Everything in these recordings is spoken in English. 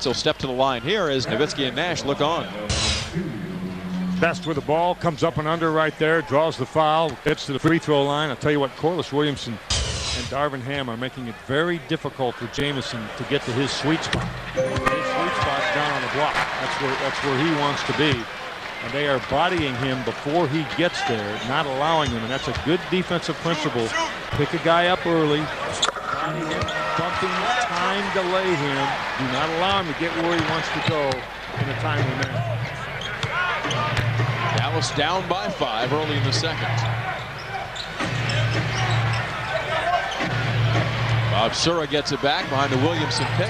He'll step to the line here as Nowitzki and Nash look on. Best with the ball, comes up and under right there, draws the foul, gets to the free throw line. I'll tell you what, Williamson and Darvin Ham are making it very difficult for Jamison to get to his sweet spot. His sweet spot's down on the block. That's where he wants to be. And they are bodying him before he gets there, not allowing him. And that's a good defensive principle. Pick a guy up early, body him, bump him, time delay him. Do not allow him to get where he wants to go in a timely manner. Dallas down by 5 early in the second. Sura gets it back behind the Williamson pick.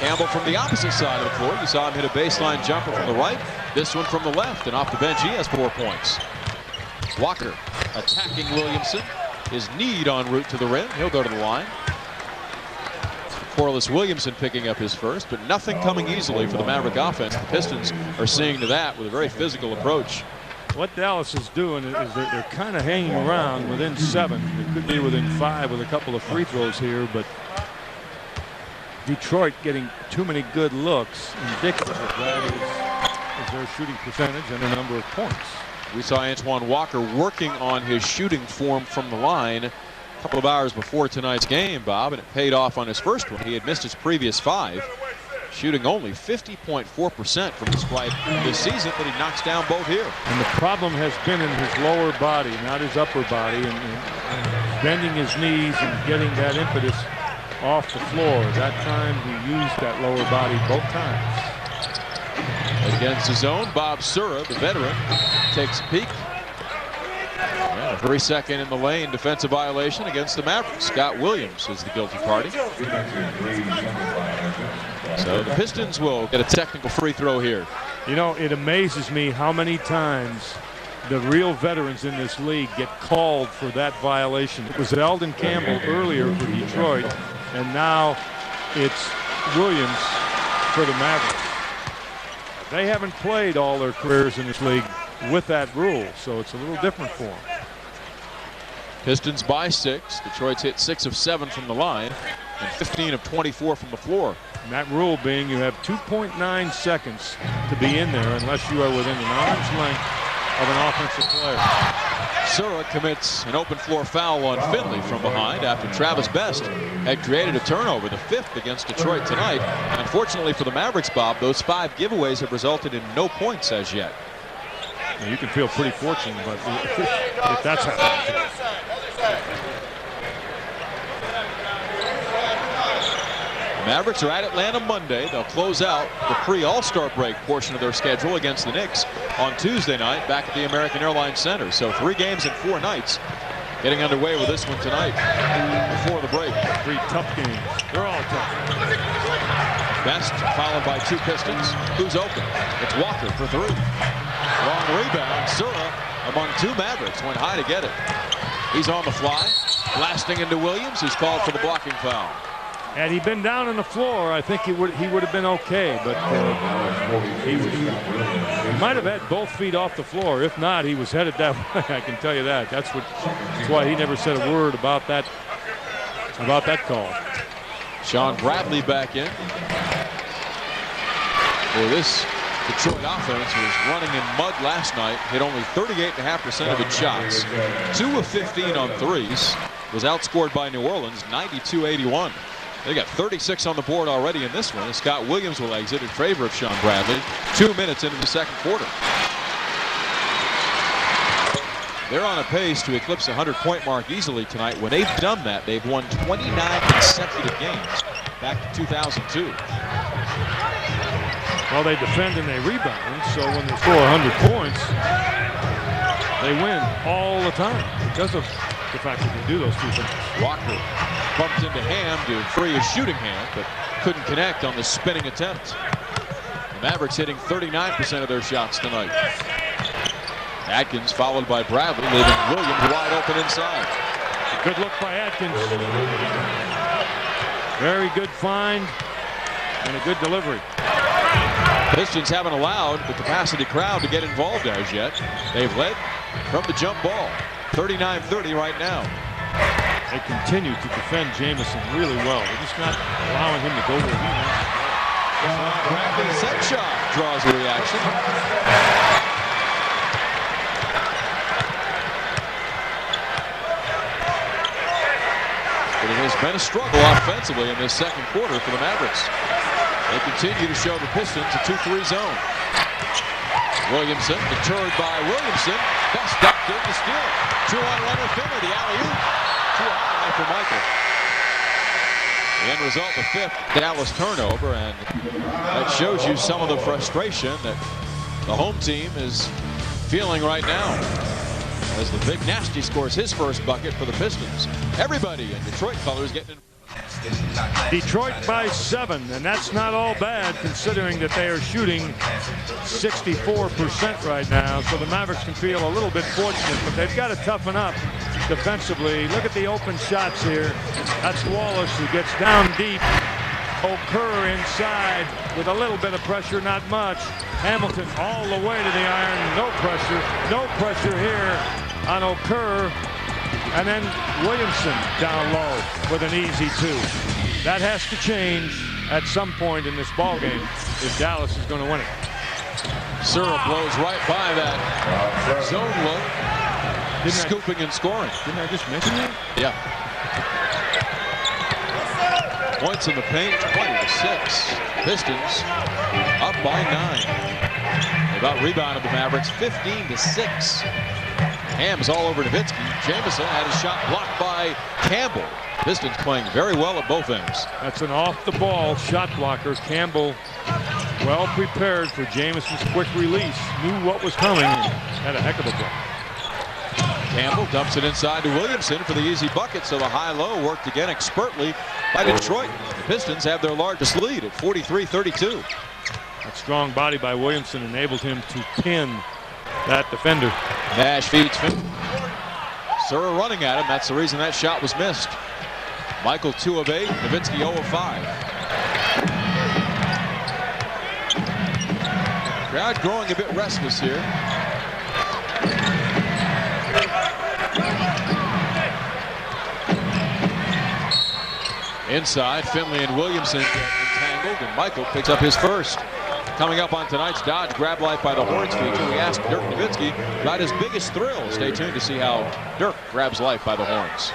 Campbell from the opposite side of the floor. You saw him hit a baseline jumper from the right. This one from the left, and off the bench he has 4 points. Walker attacking Williamson. His need en route to the rim. He'll go to the line. Corliss Williamson picking up his first, but nothing coming easily for the Maverick offense. The Pistons are seeing to that with a very physical approach. What Dallas is doing is they're kind of hanging around within 7. It could be within 5 with a couple of free throws here, but Detroit getting too many good looks. Indicative of that is their shooting percentage and a number of points. We saw Antoine Walker working on his shooting form from the line a couple of hours before tonight's game, Bob, and it paid off on his first one. He had missed his previous 5. Shooting only 50.4% from his flight this season, but he knocks down both here. And the problem has been in his lower body, not his upper body, and bending his knees and getting that impetus off the floor. That time he used that lower body both times. Against his own, Bob Sura, the veteran, takes a peek. And a 3-second in the lane defensive violation against the Mavericks. Scott Williams is the guilty party. So the Pistons will get a technical free throw here. You know, it amazes me how many times the real veterans in this league get called for that violation. It was Eldon Campbell earlier for Detroit, and now it's Williams for the Mavericks. They haven't played all their careers in this league with that rule, so it's a little different for them. Pistons by 6. Detroit's hit 6 of 7 from the line and 15 of 24 from the floor. And that rule being you have 2.9 seconds to be in there unless you are within an arm's length of an offensive player. Sura commits an open floor foul on Finley from behind after Travis Best had created a turnover, the 5th against Detroit tonight. Unfortunately for the Mavericks, Bob, those 5 giveaways have resulted in no points as yet. Now, you can feel pretty fortunate, but if that's happening. The Mavericks are at Atlanta Monday. They'll close out the pre-All-Star break portion of their schedule against the Knicks on Tuesday night back at the American Airlines Center. So 3 games in 4 nights. Getting underway with this one tonight before the break. 3 tough games. They're all tough. Best followed by 2 Pistons. Who's open? It's Walker for 3. Long rebound. Sura among 2 Mavericks went high to get it. He's on the fly. Blasting into Williams, who's called for the blocking foul. Had he been down on the floor, I think he would have been okay, but he might have had both feet off the floor. If not, he was headed that way. I can tell you that. That's why he never said a word about that call. Sean Bradley back in. Well, this Detroit offense was running in mud last night. Hit only 38.5% of its shots. 2 of 15 on threes. Was outscored by New Orleans 92-81. They got 36 on the board already in this one. And Scott Williams will exit in favor of Sean Bradley 2 minutes into the second quarter. They're on a pace to eclipse the 100-point mark easily tonight. When they've done that, they've won 29 consecutive games back to 2002. Well, they defend and they rebound, so when they score 100 points, they win all the time because of the fact that they do those 2 things. Walker bumped into Ham to free his shooting hand, but couldn't connect on the spinning attempt. The Mavericks hitting 39% of their shots tonight. Atkins followed by Bradley, leaving Williams wide open inside. A good look by Atkins. Very good find and a good delivery. Pistons haven't allowed the capacity crowd to get involved as yet. They've led from the jump ball. 39-30 right now. They continue to defend Jamison really well. They're just not allowing him to go where he wants to go. Bradley's set shot draws a reaction. But it has been a struggle offensively in this second quarter for the Mavericks. They continue to show the Pistons a 2-3 zone. Williamson deterred by Williamson. Best ducked in to steal it. 2-on-1 with Finley. The alley-oop. Too high for Michael. The end result, the fifth Dallas turnover, and that shows you some of the frustration that the home team is feeling right now. As the big Nasty scores his first bucket for the Pistons. Everybody in Detroit colors getting in. Detroit by 7, and that's not all bad considering that they are shooting 64% right now. So the Mavericks can feel a little bit fortunate, but they've got to toughen up defensively. Look at the open shots here. That's Wallace who gets down deep. Okur inside with a little bit of pressure, not much. Hamilton all the way to the iron. No pressure. No pressure here on Okur. And then Williamson down low with an easy 2. That has to change at some point in this ball game if Dallas is going to win it. Sura blows right by that zone look. Scooping and scoring. Didn't I just mention that? Yeah. Points in the paint, 20-6. Pistons up by 9. They've out-rebounded the Mavericks 15-6. Ham's all over Nowitzki. Jamison had his shot blocked by Campbell. Pistons playing very well at both ends. That's an off-the-ball shot blocker. Campbell well prepared for Jamison's quick release. Knew what was coming and had a heck of a block. Campbell dumps it inside to Williamson for the easy bucket, so the high-low worked again expertly by Detroit. The Pistons have their largest lead at 43-32. That strong body by Williamson enabled him to pin that defender. Nash feeds Finley. Sura running at him. That's the reason that shot was missed. Michael 2 of 8. Nowitzki 0 of 5. Crowd growing a bit restless here. Inside, Finley and Williamson get entangled, and Michael picks up his first. Coming up on tonight's Dodge Grab Life by the Horns feature, we asked Dirk Nowitzki about his biggest thrill. Stay tuned to see how Dirk grabs life by the Horns.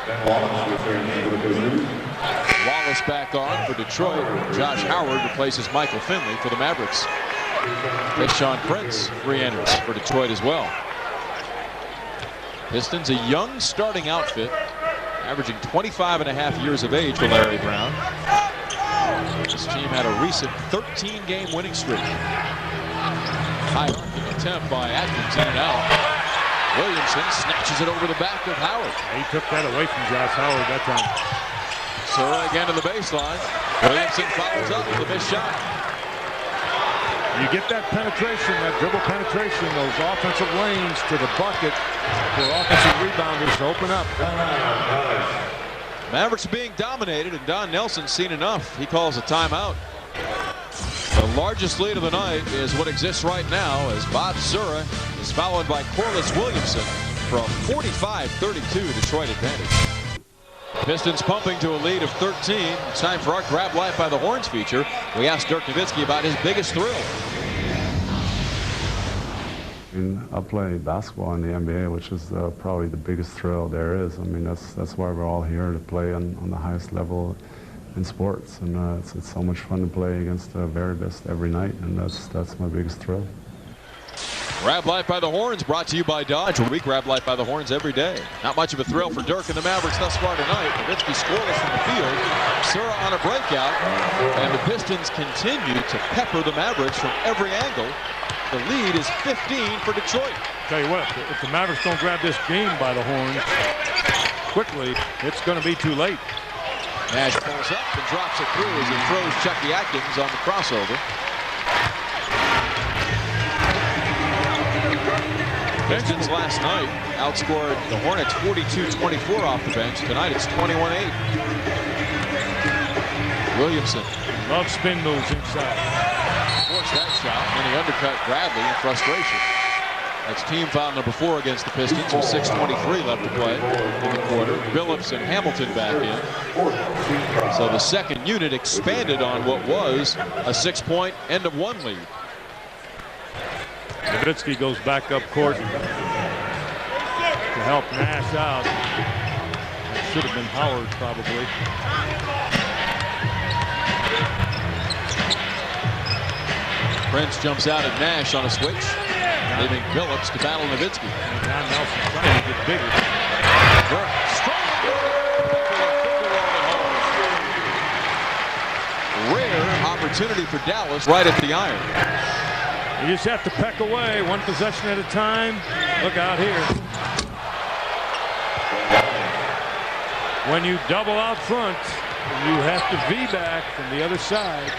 Wallace back on for Detroit. Josh Howard replaces Michael Finley for the Mavericks. Tayshaun Prince re-enters for Detroit as well. Pistons, a young starting outfit, averaging 25.5 years of age for Larry Brown. This team had a recent 13-game winning streak. High arcing attempt by Atkins in and out. Williamson snatches it over the back of Howard. He took that away from Josh Howard that time. Sura again to the baseline. Williamson follows up with a missed shot. You get that penetration, that dribble penetration, those offensive lanes to the bucket for offensive rebounders to open up. Mavericks are being dominated, and Don Nelson's seen enough. He calls a timeout. The largest lead of the night is what exists right now as Bob Sura is followed by Corliss Williamson for a 45-32 Detroit advantage. Pistons pumping to a lead of 13. It's time for our Grab Life by the Horns feature. We asked Dirk Nowitzki about his biggest thrill. I play basketball in the NBA, which is probably the biggest thrill there is. I mean, that's why we're all here, to play on the highest level in sports, and it's so much fun to play against the very best every night, and that's my biggest thrill. Grab Life by the Horns brought to you by Dodge, where we grab life by the horns every day. Not much of a thrill for Dirk and the Mavericks thus far tonight. Nowitzki scoreless from the field. Sura on a breakout, and the Pistons continue to pepper the Mavericks from every angle. The lead is 15 for Detroit. Tell you what, if the Mavericks don't grab this game by the horns quickly, it's going to be too late. Nash pulls up and drops it through as he throws Chucky Atkins on the crossover. Pistons last night outscored the Hornets 42-24 off the bench. Tonight it's 21-8. Williamson. Love spin moves inside. Forced that shot, and he undercut Bradley in frustration. That's team foul number 4 against the Pistons with 6:23 left to play in the quarter. Billups and Hamilton back in. So the second unit expanded on what was a 6-point end of 1 lead. Nowitzki goes back up court to help Nash out. That should have been Howard probably. Prince jumps out at Nash on a switch, leaving Billups to battle Nowitzki. John Nelson trying to get bigger. Rare opportunity for Dallas right at the iron. You just have to peck away, one possession at a time. Look out here. When you double out front, you have to V-back from the other side.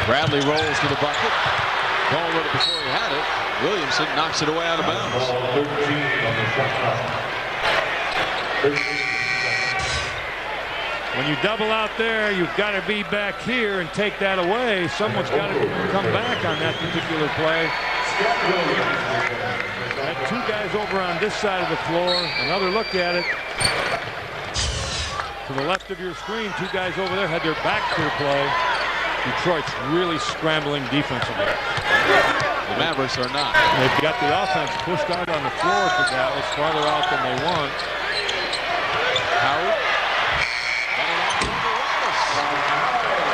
Bradley rolls to the bucket. Going with it before he had it. Williamson knocks it away out of bounds. When you double out there, you've got to be back here and take that away. Someone's got to come back on that particular play. Had 2 guys over on this side of the floor. Another look at it. To the left of your screen, 2 guys over there had their back to the play. Detroit's really scrambling defensively. The Mavericks are not. They've got the offense pushed out on the floor for Dallas, farther out than they want. Howard.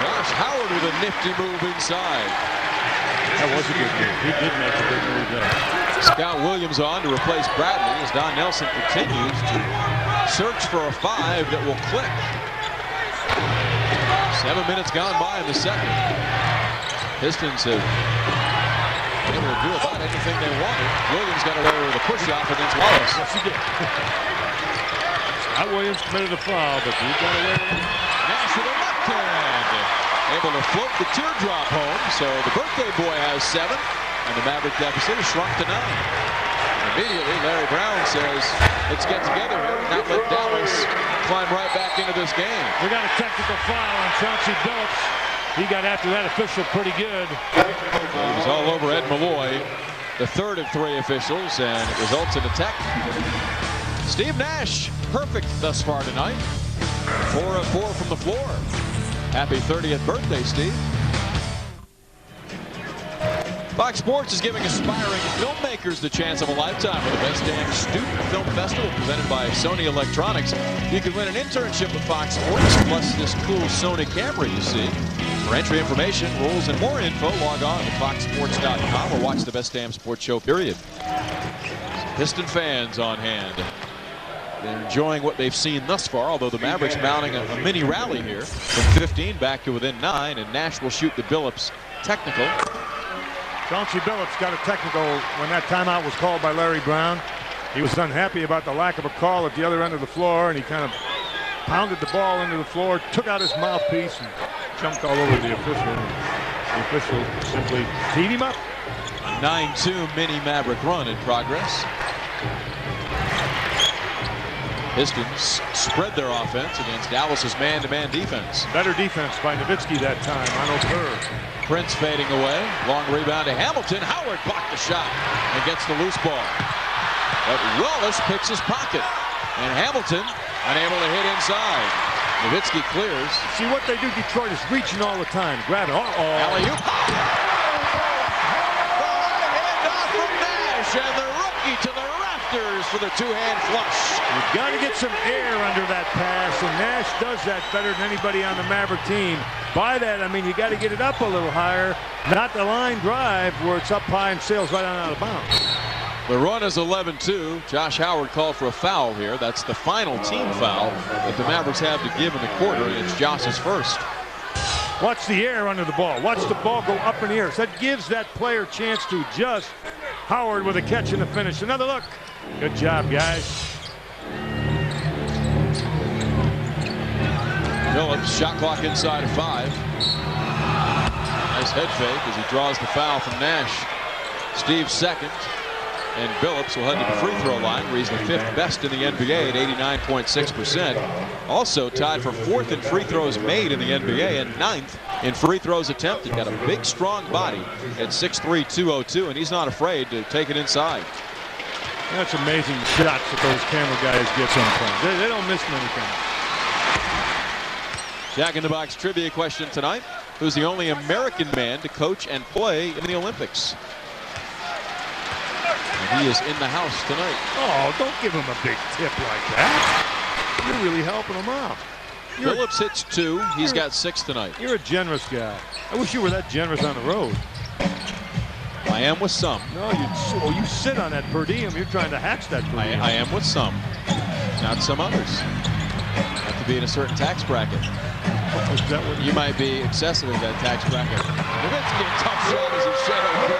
Josh Howard with a nifty move inside. That was a good move. He did make a good move there. Scott Williams on to replace Bradley as Don Nelson continues to search for a 5 that will click. 7 minutes gone by in the second. Pistons have been able to do about anything they wanted. Williams got away with a push-off against Wallace. Yes, he did. Scott Williams committed a foul, but he got away with it. Nash with a left hand. Able to float the teardrop home, so the birthday boy has 7, and the Maverick deficit is shrunk to 9. Immediately, Larry Brown says, let's get together here and not let Dallas climb right back into this game. We got a technical foul on Chauncey Billups. He got after that official pretty good. He was all over Ed Malloy, the 3rd of 3 officials, and it results in a tech. Steve Nash, perfect thus far tonight. 4 of 4 from the floor. Happy 30th birthday, Steve. Fox Sports is giving aspiring filmmakers the chance of a lifetime with the Best Damn Student Film Festival presented by Sony Electronics. You can win an internship with Fox Sports, plus this cool Sony camera you see. For entry information, rules, and more info, log on to foxsports.com or watch the Best Damn Sports Show, period. Piston fans on hand. They're enjoying what they've seen thus far, although the Mavericks mounting a mini rally here from 15 back to within 9, and Nash will shoot the Billups technical. Chauncey Billups got a technical when that timeout was called by Larry Brown. He was unhappy about the lack of a call at the other end of the floor, and he kind of pounded the ball into the floor, took out his mouthpiece, and jumped all over the official. The official simply teed him up. A 9-2 mini Maverick run in progress. Pistons spread their offense against Dallas's man-to-man defense. Better defense by Nowitzki that time on O'Kerr. Prince fading away. Long rebound to Hamilton. Howard blocked the shot and gets the loose ball. But Wallace picks his pocket. And Hamilton unable to hit inside. Nowitzki clears. See what they do, Detroit is reaching all the time. Grab it. Alley-oop. The right hand off from Nash. And the rookie to the rafters for the 2-hand flush. You've got to get some air under that pass, and Nash does that better than anybody on the Maverick team. By that, I mean you got to get it up a little higher, not the line drive where it's up high and sails right on out of bounds. The run is 11-2. Josh Howard called for a foul here. That's the final team foul that the Mavericks have to give in the quarter, and it's Josh's first. Watch the air under the ball. Watch the ball go up in the air. So that gives that player a chance to adjust. Howard with a catch and a finish. Another look. Good job, guys. Billups, shot clock inside of 5. Nice head fake as he draws the foul from Nash. Steve's second. And Billups will head to the free throw line, where he's the 5th best in the NBA at 89.6%. Also tied for 4th in free throws made in the NBA and 9th in free throws attempted. Got a big, strong body at 6'3", 202, and he's not afraid to take it inside. That's amazing shots that those camera guys get sometimes. They don't miss many times. Jack in the Box trivia question tonight. Who's the only American man to coach and play in the Olympics? And he is in the house tonight. Oh, don't give him a big tip like that. You're really helping him out. Billups hits 2. He's got 6 tonight. You're a generous guy. I wish you were that generous on the road. I am with some. No, you sit on that per diem. You're trying to hatch that per diem. I am with some. Not some others. Have to be in a certain tax bracket. Is that what you might be excessive in that tax bracket. Nowitzki, a tough shot as he shadowed.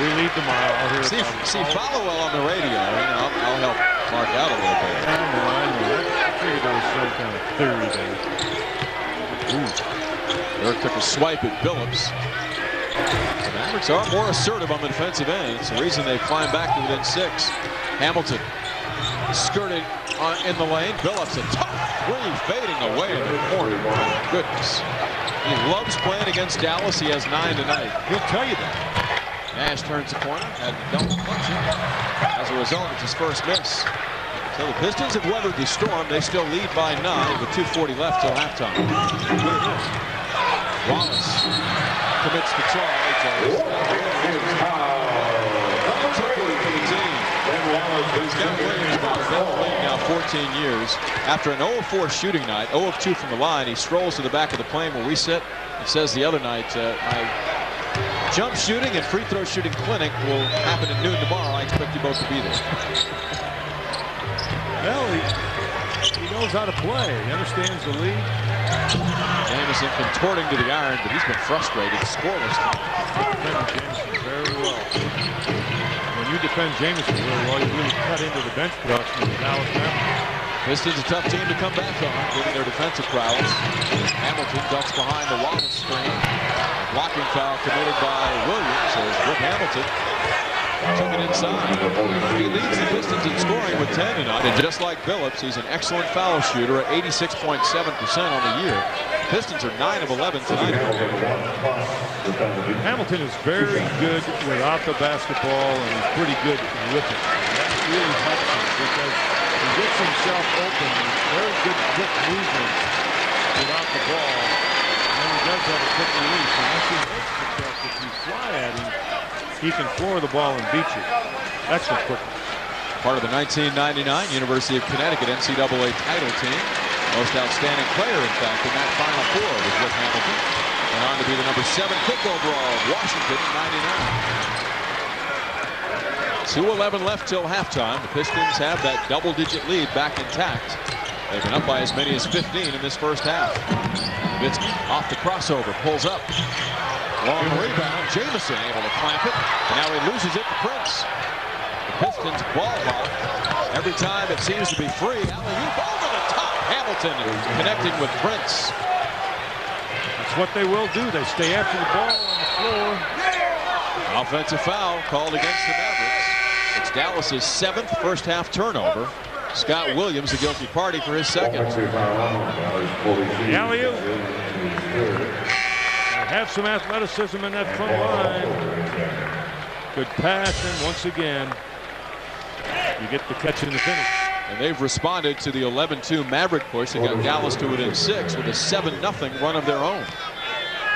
We leave tomorrow. I'll hear see follow well on the radio. I'll help Mark out a little bit. I know. I figured there was some kind of theory there. Dirk took a swipe at Billups. The Mavericks are more assertive on the defensive end. It's the reason they climb back to within 6. Hamilton skirted in the lane. Billups, a tough 3 fading away in the corner. Goodness. He loves playing against Dallas. He has 9 tonight. He'll tell you that. Nash turns the corner and double punching. As a result, it's his first miss. So the Pistons have weathered the storm. They still lead by 9 with 2:40 left till halftime. Wallace commits the charge. Now 14 years. After an 0-4 shooting night, 0-2 from the line, he strolls to the back of the plane where we sit and says the other night, my jump shooting and free throw shooting clinic will happen at noon tomorrow. I expect you both to be there. Well, he knows how to play. He understands the league. Jamison contorting to the iron, but he's been frustrated. Scoreless. Defending Jamison very well. When you defend Jamison very well, you really cut into the bench production of the Dallas Mavericks. Pistons a tough team to come back on, given their defensive prowess. Hamilton ducks behind the Wallace screen. Blocking foul committed by Williams as Rip Hamilton took it inside. He leads the Pistons in scoring with 10 tonight, and just like Billups, he's an excellent foul shooter at 86.7% on the year. Pistons are 9 of 11 tonight. Hamilton is very good without the basketball, and he's pretty good with it. That really helps him because he gets himself open with very good quick movements without the ball. And he does have a quick release. And once he makes the catch, if you fly at him, he can floor the ball and beat you. Excellent quickness. Part of the 1999 University of Connecticut NCAA title team. Most outstanding player, in fact, in that Final Four was Rip Hamilton. Went on to be the number 7 pick overall of Washington in '99. 2:11 left till halftime. The Pistons have that double-digit lead back intact. They've been up by as many as 15 in this first half. Nowitzki off the crossover, pulls up. Long rebound. Jamison able to clamp it, and now he loses it to Prince. The Pistons ball hawk. Every time it seems to be free. Alley-oop over the top. Hamilton connecting with Prince. That's what they will do. They stay after the ball on the floor. Offensive foul called against the Mavericks. It's Dallas's 7th first half turnover. Scott Williams, a guilty party for his 2nd. The alley-oop. They have some athleticism in that front line. Good pass, and once again, you get the catch in the finish. And they've responded to the 11-2 Maverick push. They got Dallas to within 6 with a 7-0 run of their own.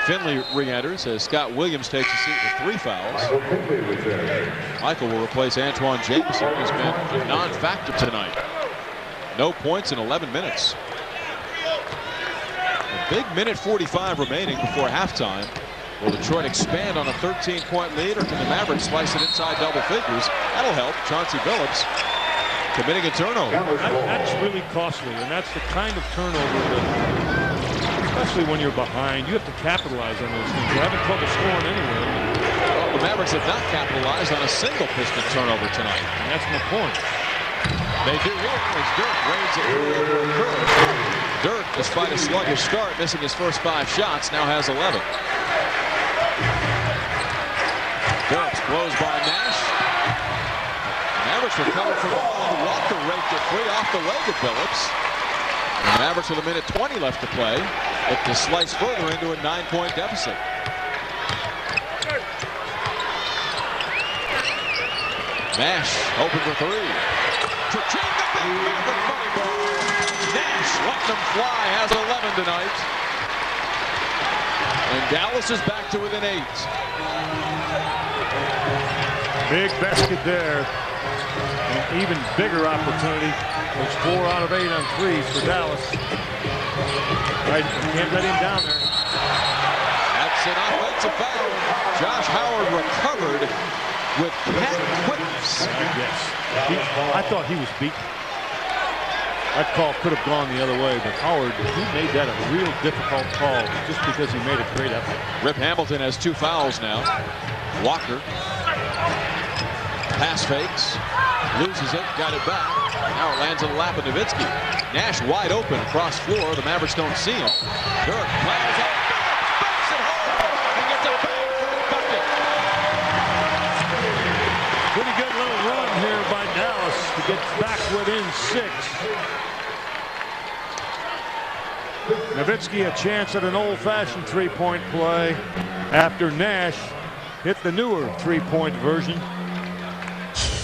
Finley re-enters as Scott Williams takes a seat with 3 fouls. Michael will replace Antoine Jamison, who's been a non-factor tonight. No points in 11 minutes. A big minute 45 remaining before halftime. Will Detroit expand on a 13-point lead, or can the Mavericks slice it inside double figures? That'll help. Chauncey Billups committing a turnover. That's really costly, and that's the kind of turnover that, especially when you're behind, you have to capitalize on those things. You having trouble scoring anyway. Well, the Mavericks have not capitalized on a single Piston turnover tonight. And that's my point. They do here as Dirk raids it over a curve. Dirk, despite a sluggish start, missing his first 5 shots, now has 11. Billups blows by Nash. Mavericks recover from the ball. Walker raked it free off the leg of Billups. And the Mavericks with 1:20 left to play. Look to slice further into a 9-point deficit. Nash open for three. Cha-ching, the big Maverick money ball. Nash letting them fly, has 11 tonight. And Dallas is back to within 8. Big basket there. An even bigger opportunity. It's 4 out of 8 on threes for Dallas. Right, can't let him down there. That's an offensive foul. Josh Howard recovered with cat quickness. Yes. I thought he was beaten. That call could have gone the other way, but Howard, he made that a real difficult call just because he made a great effort. Rip Hamilton has 2 fouls now. Walker. Pass fakes. Loses it. Got it back. Now it lands in the lap of Nowitzki. Nash wide open across floor. The Mavericks don't see him. Dirk flies out. Banks it home. And gets a bang for the bucket. Pretty good little run here by Dallas to get back within 6. Nowitzki a chance at an old-fashioned three-point play after Nash hit the newer three-point version.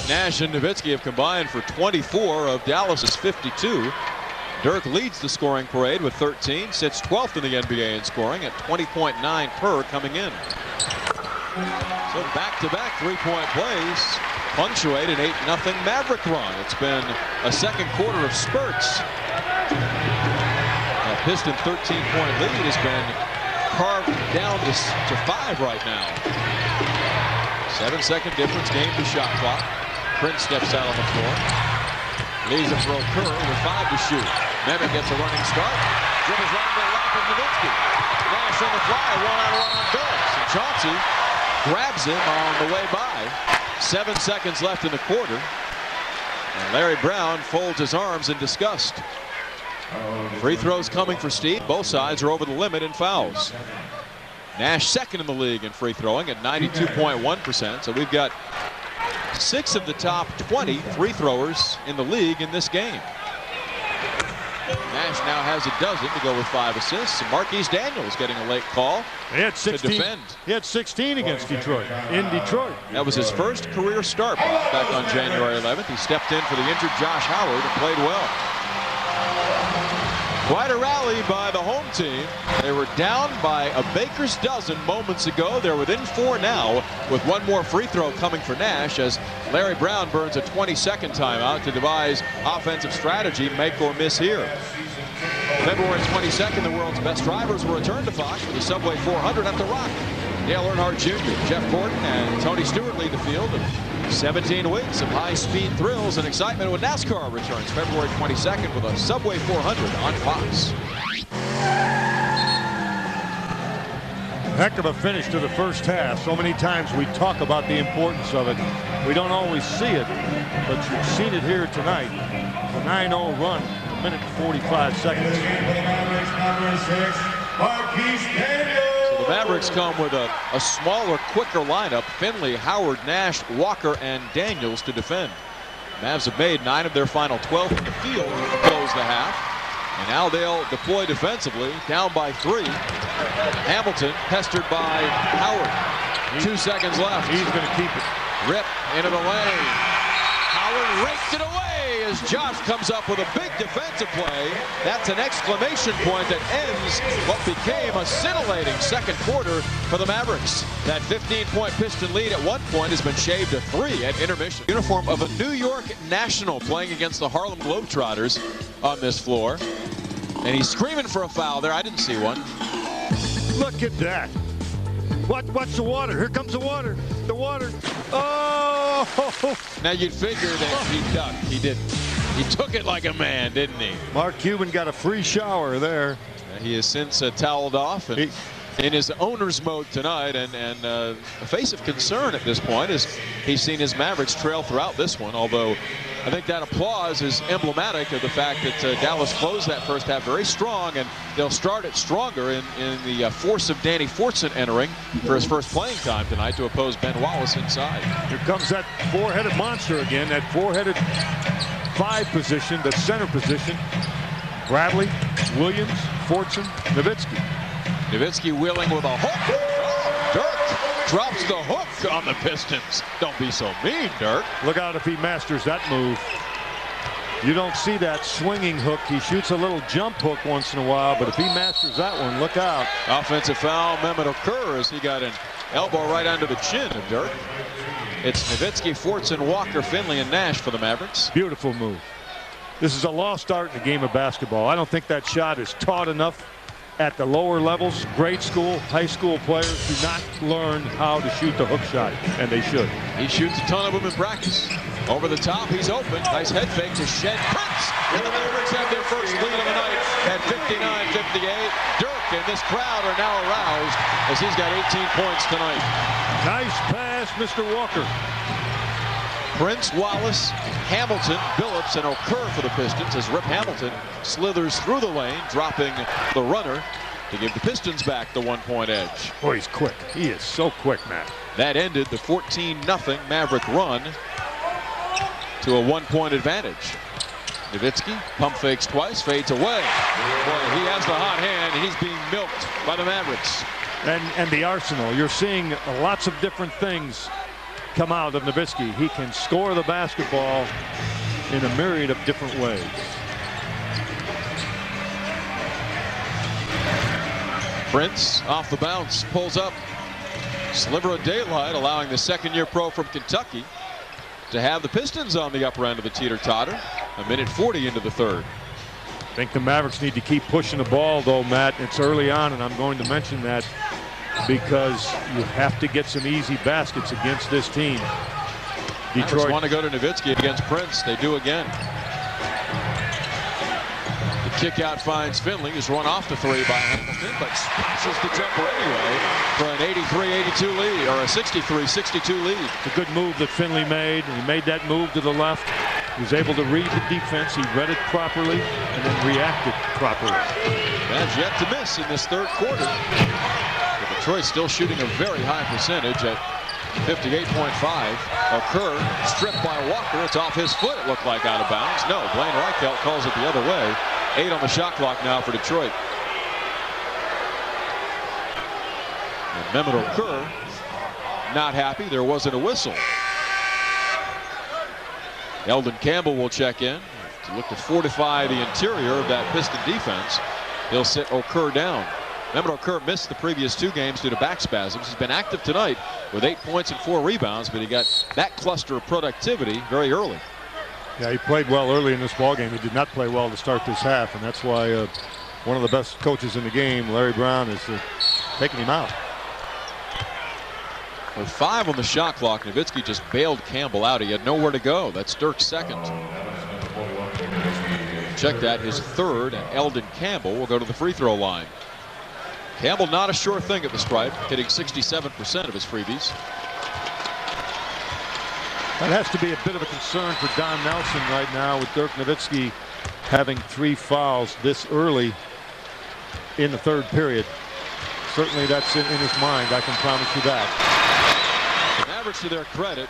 Nash and Nowitzki have combined for 24 of Dallas's 52. Dirk leads the scoring parade with 13, sits 12th in the NBA in scoring at 20.9 per coming in. So back-to-back three-point plays punctuate an 8-0 Maverick run. It's been a second quarter of spurts. A Piston 13-point lead has been carved down to 5 right now. 7-second difference, game to shot clock. Prince steps out on the floor. Leaves a throw Kerr with 5 to shoot. Maverick gets a running start. Dribbles right into the lap of Nowitzki. Nash on the fly, one-on-one on Billups. And Chauncey grabs him on the way by. 7 seconds left in the quarter. And Larry Brown folds his arms in disgust. Free throws coming for Steve. Both sides are over the limit in fouls. Nash second in the league in free throwing at 92.1%. So we've got 6 of the top 20 free throwers in the league in this game. Nash now has a dozen to go with 5 assists. And Marquise Daniels getting a late call to defend. He had 16 against Detroit, in Detroit. That was his first career start back on January 11th. He stepped in for the injured Josh Howard and played well. Quite a rally by the home team. They were down by a baker's dozen moments ago. They're within 4 now with 1 more free throw coming for Nash as Larry Brown burns a 20-second timeout to devise offensive strategy, make or miss here. February 22nd, the world's best drivers will return to Fox for the Subway 400 at the Rock. Dale Earnhardt Jr., Jeff Gordon, and Tony Stewart lead the field. 17 weeks of high-speed thrills and excitement when NASCAR returns February 22nd with a Subway 400 on Fox. Heck of a finish to the first half. So many times we talk about the importance of it. We don't always see it, but you've seen it here tonight. The 9-0 run, 1 minute and 45 seconds. The Mavericks come with a smaller, quicker lineup. Finley, Howard, Nash, Walker, and Daniels to defend. Mavs have made 9 of their final 12 in the field to close the half. And now they'll deploy defensively, down by 3. Hamilton pestered by Howard. 2 seconds left. He's going to keep it. Rip into the lane. Howard raked it away as Josh comes up with a big defensive play. That's an exclamation point that ends what became a scintillating second quarter for the Mavericks. That 15-point Piston lead at one point has been shaved to 3 at intermission. Uniform of a New York National playing against the Harlem Globetrotters on this floor. And he's screaming for a foul there. I didn't see one. Look at that. What's the water? Here comes the water. The water. Oh! Now you'd figure that he ducked. He didn't. He took it like a man, didn't he? Mark Cuban got a free shower there. He has since toweled off. And in his owner's mode tonight, and a face of concern at this point as he's seen his Mavericks trail throughout this one. Although I think that applause is emblematic of the fact that Dallas closed that first half very strong, and they'll start it stronger in the force of Danny Fortson entering for his first playing time tonight to oppose Ben Wallace inside. Here comes that four-headed monster again, that four-headed 5 position, the center position. Bradley, Williams, Fortson, Nowitzki. Nowitzki wheeling with a hook. Oh, Dirk drops the hook on the Pistons. Don't be so mean, Dirk. Look out if he masters that move. You don't see that swinging hook. He shoots a little jump hook once in a while, but if he masters that one, look out. Offensive foul, Mehmet Okur, as he got an elbow right under the chin of Dirk. It's Nowitzki, Fortson, Walker, Finley, and Nash for the Mavericks. Beautiful move. This is a lost art in the game of basketball. I don't think that shot is taught enough at the lower levels. Grade school, high school players do not learn how to shoot the hook shot, and they should. He shoots a ton of them in practice. Over the top, he's open. Nice head fake to Shed Prince. And the Mavericks have their first lead of the night at 59-58. Dirk and this crowd are now aroused as he's got 18 points tonight. Nice pass, Mr. Walker. Prince, Wallace, Hamilton, Billups, and Okur for the Pistons as Rip Hamilton slithers through the lane, dropping the runner to give the Pistons back the 1-point edge. Boy, he's quick. He is so quick, Matt. That ended the 14-0 Maverick run to a 1-point advantage. Nowitzki pump fakes twice, fades away. Boy, he has the hot hand, and he's being milked by the Mavericks. And the arsenal. You're seeing lots of different things come out of Nowitzki. He can score the basketball in a myriad of different ways. Prince off the bounce, pulls up. Sliver of daylight, allowing the second-year pro from Kentucky to have the Pistons on the upper end of the teeter-totter. A minute 40 into the third. I think the Mavericks need to keep pushing the ball, though, Matt. It's early on, and I'm going to mention that because you have to get some easy baskets against this team. Detroit want to go to Nowitzki against Prince. They do again. The kick out finds Finley, who's run off the three by Hamilton, but splashes the jumper anyway for an 83-82 lead, or a 63-62 lead. It's a good move that Finley made. He made that move to the left. He was able to read the defense. He read it properly and then reacted properly. Mavs yet to miss in this third quarter. Detroit still shooting a very high percentage at 58.5. Okur stripped by Walker. It's off his foot, it looked like, out of bounds. No, Blaine Reichelt calls it the other way. 8 on the shot clock now for Detroit. And Mehmet Okur not happy. There wasn't a whistle. Eldon Campbell will check in to look to fortify the interior of that Piston defense. He'll sit Okur down. Mehmet Okur missed the previous 2 games due to back spasms. He's been active tonight with 8 points and 4 rebounds, but he got that cluster of productivity very early. Yeah, he played well early in this ballgame. He did not play well to start this half, and that's why one of the best coaches in the game, Larry Brown, is taking him out. With 5 on the shot clock, Nowitzki just bailed Campbell out. He had nowhere to go. That's Dirk's second. Check that, his third, and Eldon Campbell will go to the free throw line. Campbell not a sure thing at the stripe, hitting 67% of his freebies. That has to be a bit of a concern for Don Nelson right now, with Dirk Nowitzki having 3 fouls this early in the third period. Certainly that's in his mind, I can promise you that. The Mavericks, to their credit,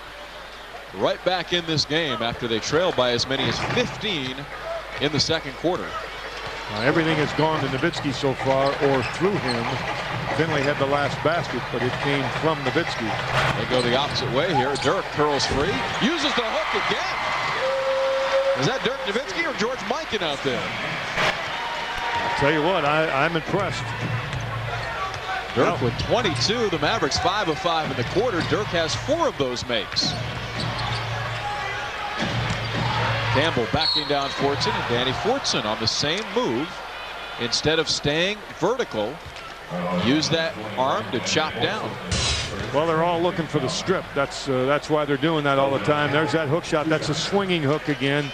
right back in this game after they trailed by as many as 15 in the second quarter. Everything has gone to Nowitzki so far, or through him. Finley had the last basket, but it came from Nowitzki. They go the opposite way here. Dirk curls free, uses the hook again. Is that Dirk Nowitzki or George Mikan out there? I'll tell you what, I'm impressed. Dirk with 22. The Mavericks 5 of 5 in the quarter. Dirk has 4 of those makes. Campbell backing down Fortson, and Danny Fortson on the same move. Instead of staying vertical, use that arm to chop down. Well, they're all looking for the strip. That's why they're doing that all the time. There's that hook shot. That's a swinging hook again.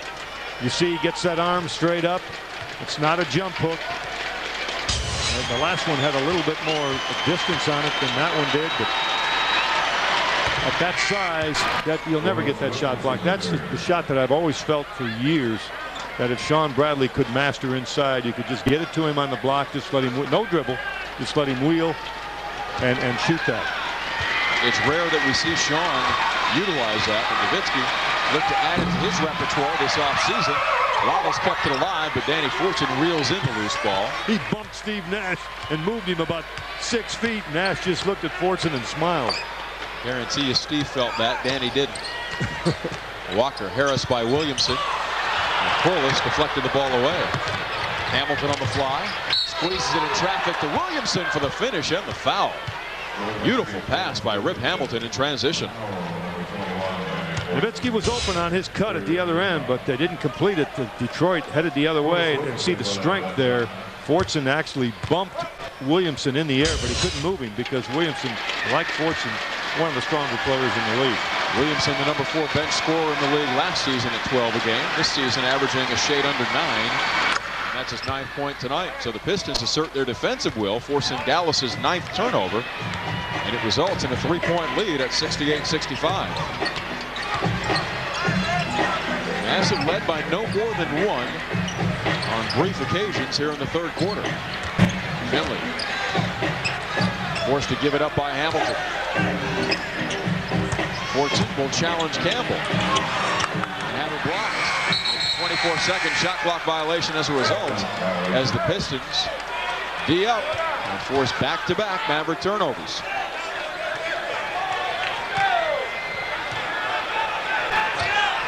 You see he gets that arm straight up. It's not a jump hook. The last one had a little bit more distance on it than that one did, but at that size, that you'll never get that shot blocked. That's the shot that I've always felt for years, that if Sean Bradley could master inside, you could just get it to him on the block, just let him, no dribble, just let him wheel and shoot that. It's rare that we see Sean utilize that, and Nowitzki looked to add it to his repertoire this offseason. Wallace kept it alive, but Danny Fortune reels in the loose ball. He bumped Steve Nash and moved him about 6 feet. Nash just looked at Fortune and smiled. Guarantee you Steve felt that. Danny didn't. Walker harassed by Williamson. And Corliss deflected the ball away. Hamilton on the fly. Squeezes it in traffic to Williamson for the finish and the foul. Beautiful pass by Rip Hamilton in transition. Nowitzki was open on his cut at the other end, but they didn't complete it. Detroit headed the other way, and see the strength there. Fortune actually bumped Williamson in the air, but he couldn't move him because Williamson, like Fortune, one of the stronger players in the league. Williamson, the number 4 bench scorer in the league last season at 12 a game. This season averaging a shade under 9. And that's his 9th point tonight. So the Pistons assert their defensive will, forcing Dallas's 9th turnover. And it results in a 3-point lead at 68-65. Massive led by no more than 1 on brief occasions here in the 3rd quarter. Finley forced to give it up by Hamilton. Fortune will challenge Campbell and have it blocked. 24-second shot clock violation as a result, as the Pistons D up and force back-to-back Maverick turnovers.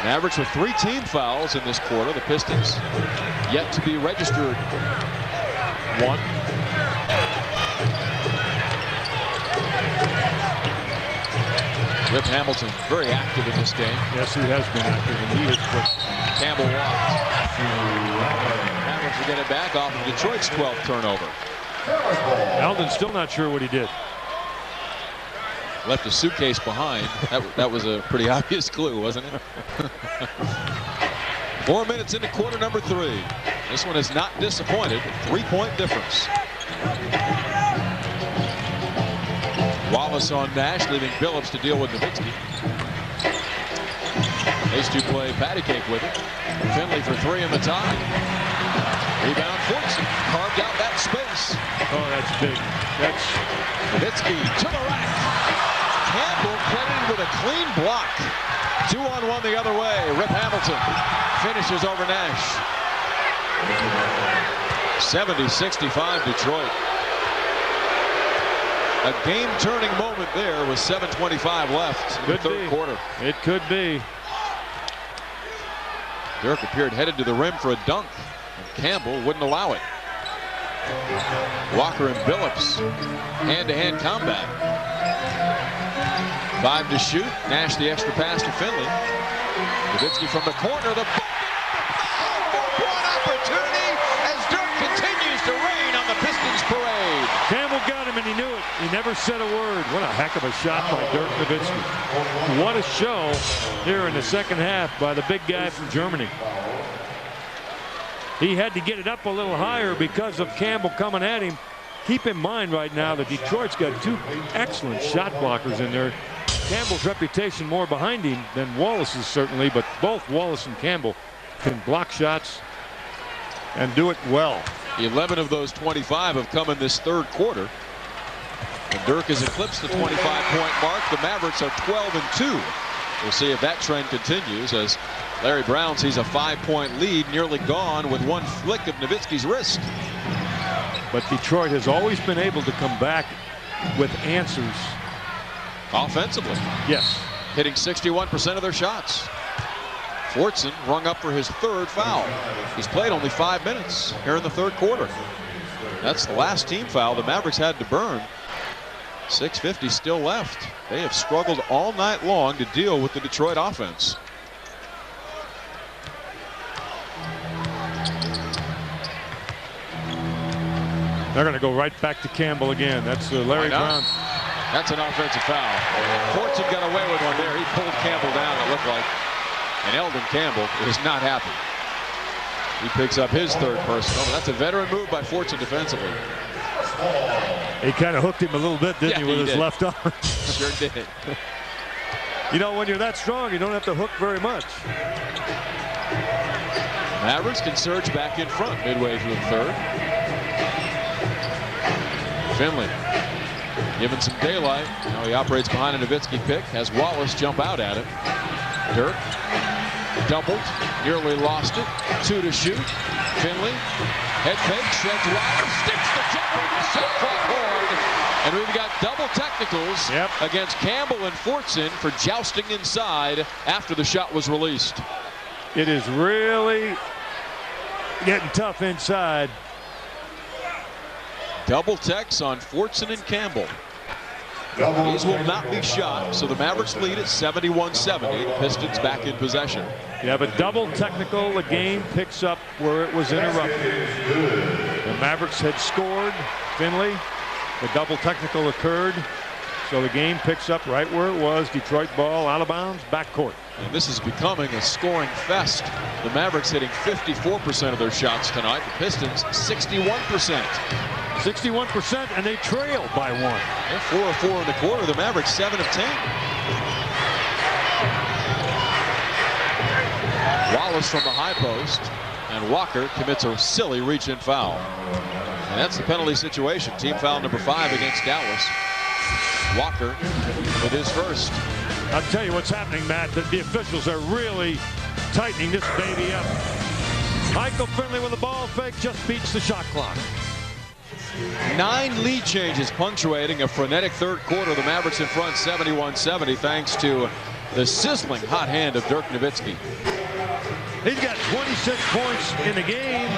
Mavericks with 3 team fouls in this quarter. The Pistons yet to be registered 1. Rip Hamilton very active in this game. Yes, he has been active, and he is quick. Campbell walked. Mavericks will get it back off of Detroit's 12th turnover. Eldon's still not sure what he did. Left a suitcase behind. That was a pretty obvious clue, wasn't it? 4 minutes into quarter number 3. This one is not disappointed. 3-point difference. Wallace on Nash, leaving Billups to deal with Nowitzki. These two play patty cake with it. Finley for 3 in the tie. Rebound Fortune carved out that space. Oh, that's big. That's Nowitzki to the rack. Campbell credited with a clean block. 2-on-1 the other way. Rip Hamilton finishes over Nash. 70-65 Detroit. A game-turning moment there with 7:25 left in the 3rd quarter. It could be. Dirk appeared headed to the rim for a dunk, and Campbell wouldn't allow it. Walker and Billups hand-to-hand combat. 5 to shoot. Nash the extra pass to Finley. Nowitzki from the corner. The four-point opportunity as Dirk continues to rain on the Pistons parade. Campbell got him, and he knew it. He never said a word. What a heck of a shot by Dirk Nowitzki. What a show here in the 2nd half by the big guy from Germany. He had to get it up a little higher because of Campbell coming at him. Keep in mind right now that Detroit's got 2 excellent shot blockers in there. Campbell's reputation more behind him than Wallace's certainly, but both Wallace and Campbell can block shots and do it well. 11 of those 25 have come in this 3rd quarter. And Dirk has eclipsed the 25-point mark. The Mavericks are 12-2. We'll see if that trend continues as Larry Brown sees a 5-point lead nearly gone with 1 flick of Nowitzki's wrist. But Detroit has always been able to come back with answers. Offensively. Yes. Hitting 61% of their shots. Fortune rung up for his 3rd foul. He's played only 5 minutes here in the 3rd quarter. That's the last team foul the Mavericks had to burn. 6:50 still left. They have struggled all night long to deal with the Detroit offense. They're going to go right back to Campbell again. That's Larry Brown. That's an offensive foul. Fortune got away with one there. He pulled Campbell down, it looked like. And Eldon Campbell is not happy. He picks up his 3rd personal. That's a veteran move by Fortune defensively. He kind of hooked him a little bit, didn't he, with his left arm? Sure did. You know, when you're that strong, you don't have to hook very much. Mavericks can surge back in front midway through the third. Finley given some daylight. Now he operates behind a Nowitzki pick. Has Wallace jump out at it. Dirk doubled, nearly lost it. 2 to shoot. Finley head fake, sheds wide, sticks the jumper to the shot clock board. And we've got double technicals against Campbell and Fortson for jousting inside after the shot was released. It is really getting tough inside. Double techs on Fortson and Campbell. These will not be shot, so the Mavericks lead at 71-70. Pistons back in possession. You have a double technical. The game picks up where it was interrupted. The Mavericks had scored. Finley. The double technical occurred. So the game picks up right where it was. Detroit ball out of bounds, backcourt. And this is becoming a scoring fest. The Mavericks hitting 54% of their shots tonight. The Pistons 61%. 61%, and they trail by 1. They're 4 of 4 in the quarter. The Mavericks 7 of 10. Wallace from the high post, and Walker commits a silly reach-in foul. And that's the penalty situation. Team foul number 5 against Dallas. Walker with his first. I'll tell you what's happening, Matt. The officials are really tightening this baby up. Michael Finley with the ball fake just beats the shot clock. 9 lead changes punctuating a frenetic third quarter. The Mavericks in front 71-70 thanks to the sizzling hot hand of Dirk Nowitzki. He's got 26 points in the game,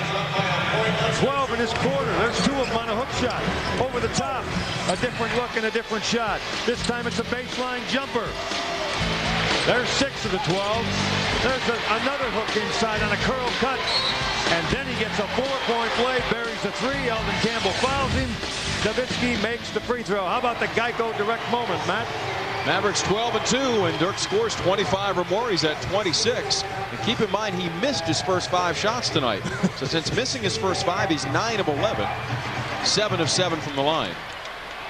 12 in this quarter. There's 2 of them on a hook shot. Over the top, a different look and a different shot. This time it's a baseline jumper. There's 6 of the 12. There's another hook inside on a curl cut. And then he gets a 4-point play, buries the 3. Elvin Campbell fouls him. Nowitzki makes the free throw. How about the Geico direct moment, Matt? Mavericks 12 and 2, and Dirk scores 25 or more. He's at 26. And keep in mind, he missed his first 5 shots tonight. So since missing his first 5, he's 9 of 11, 7 of 7 from the line.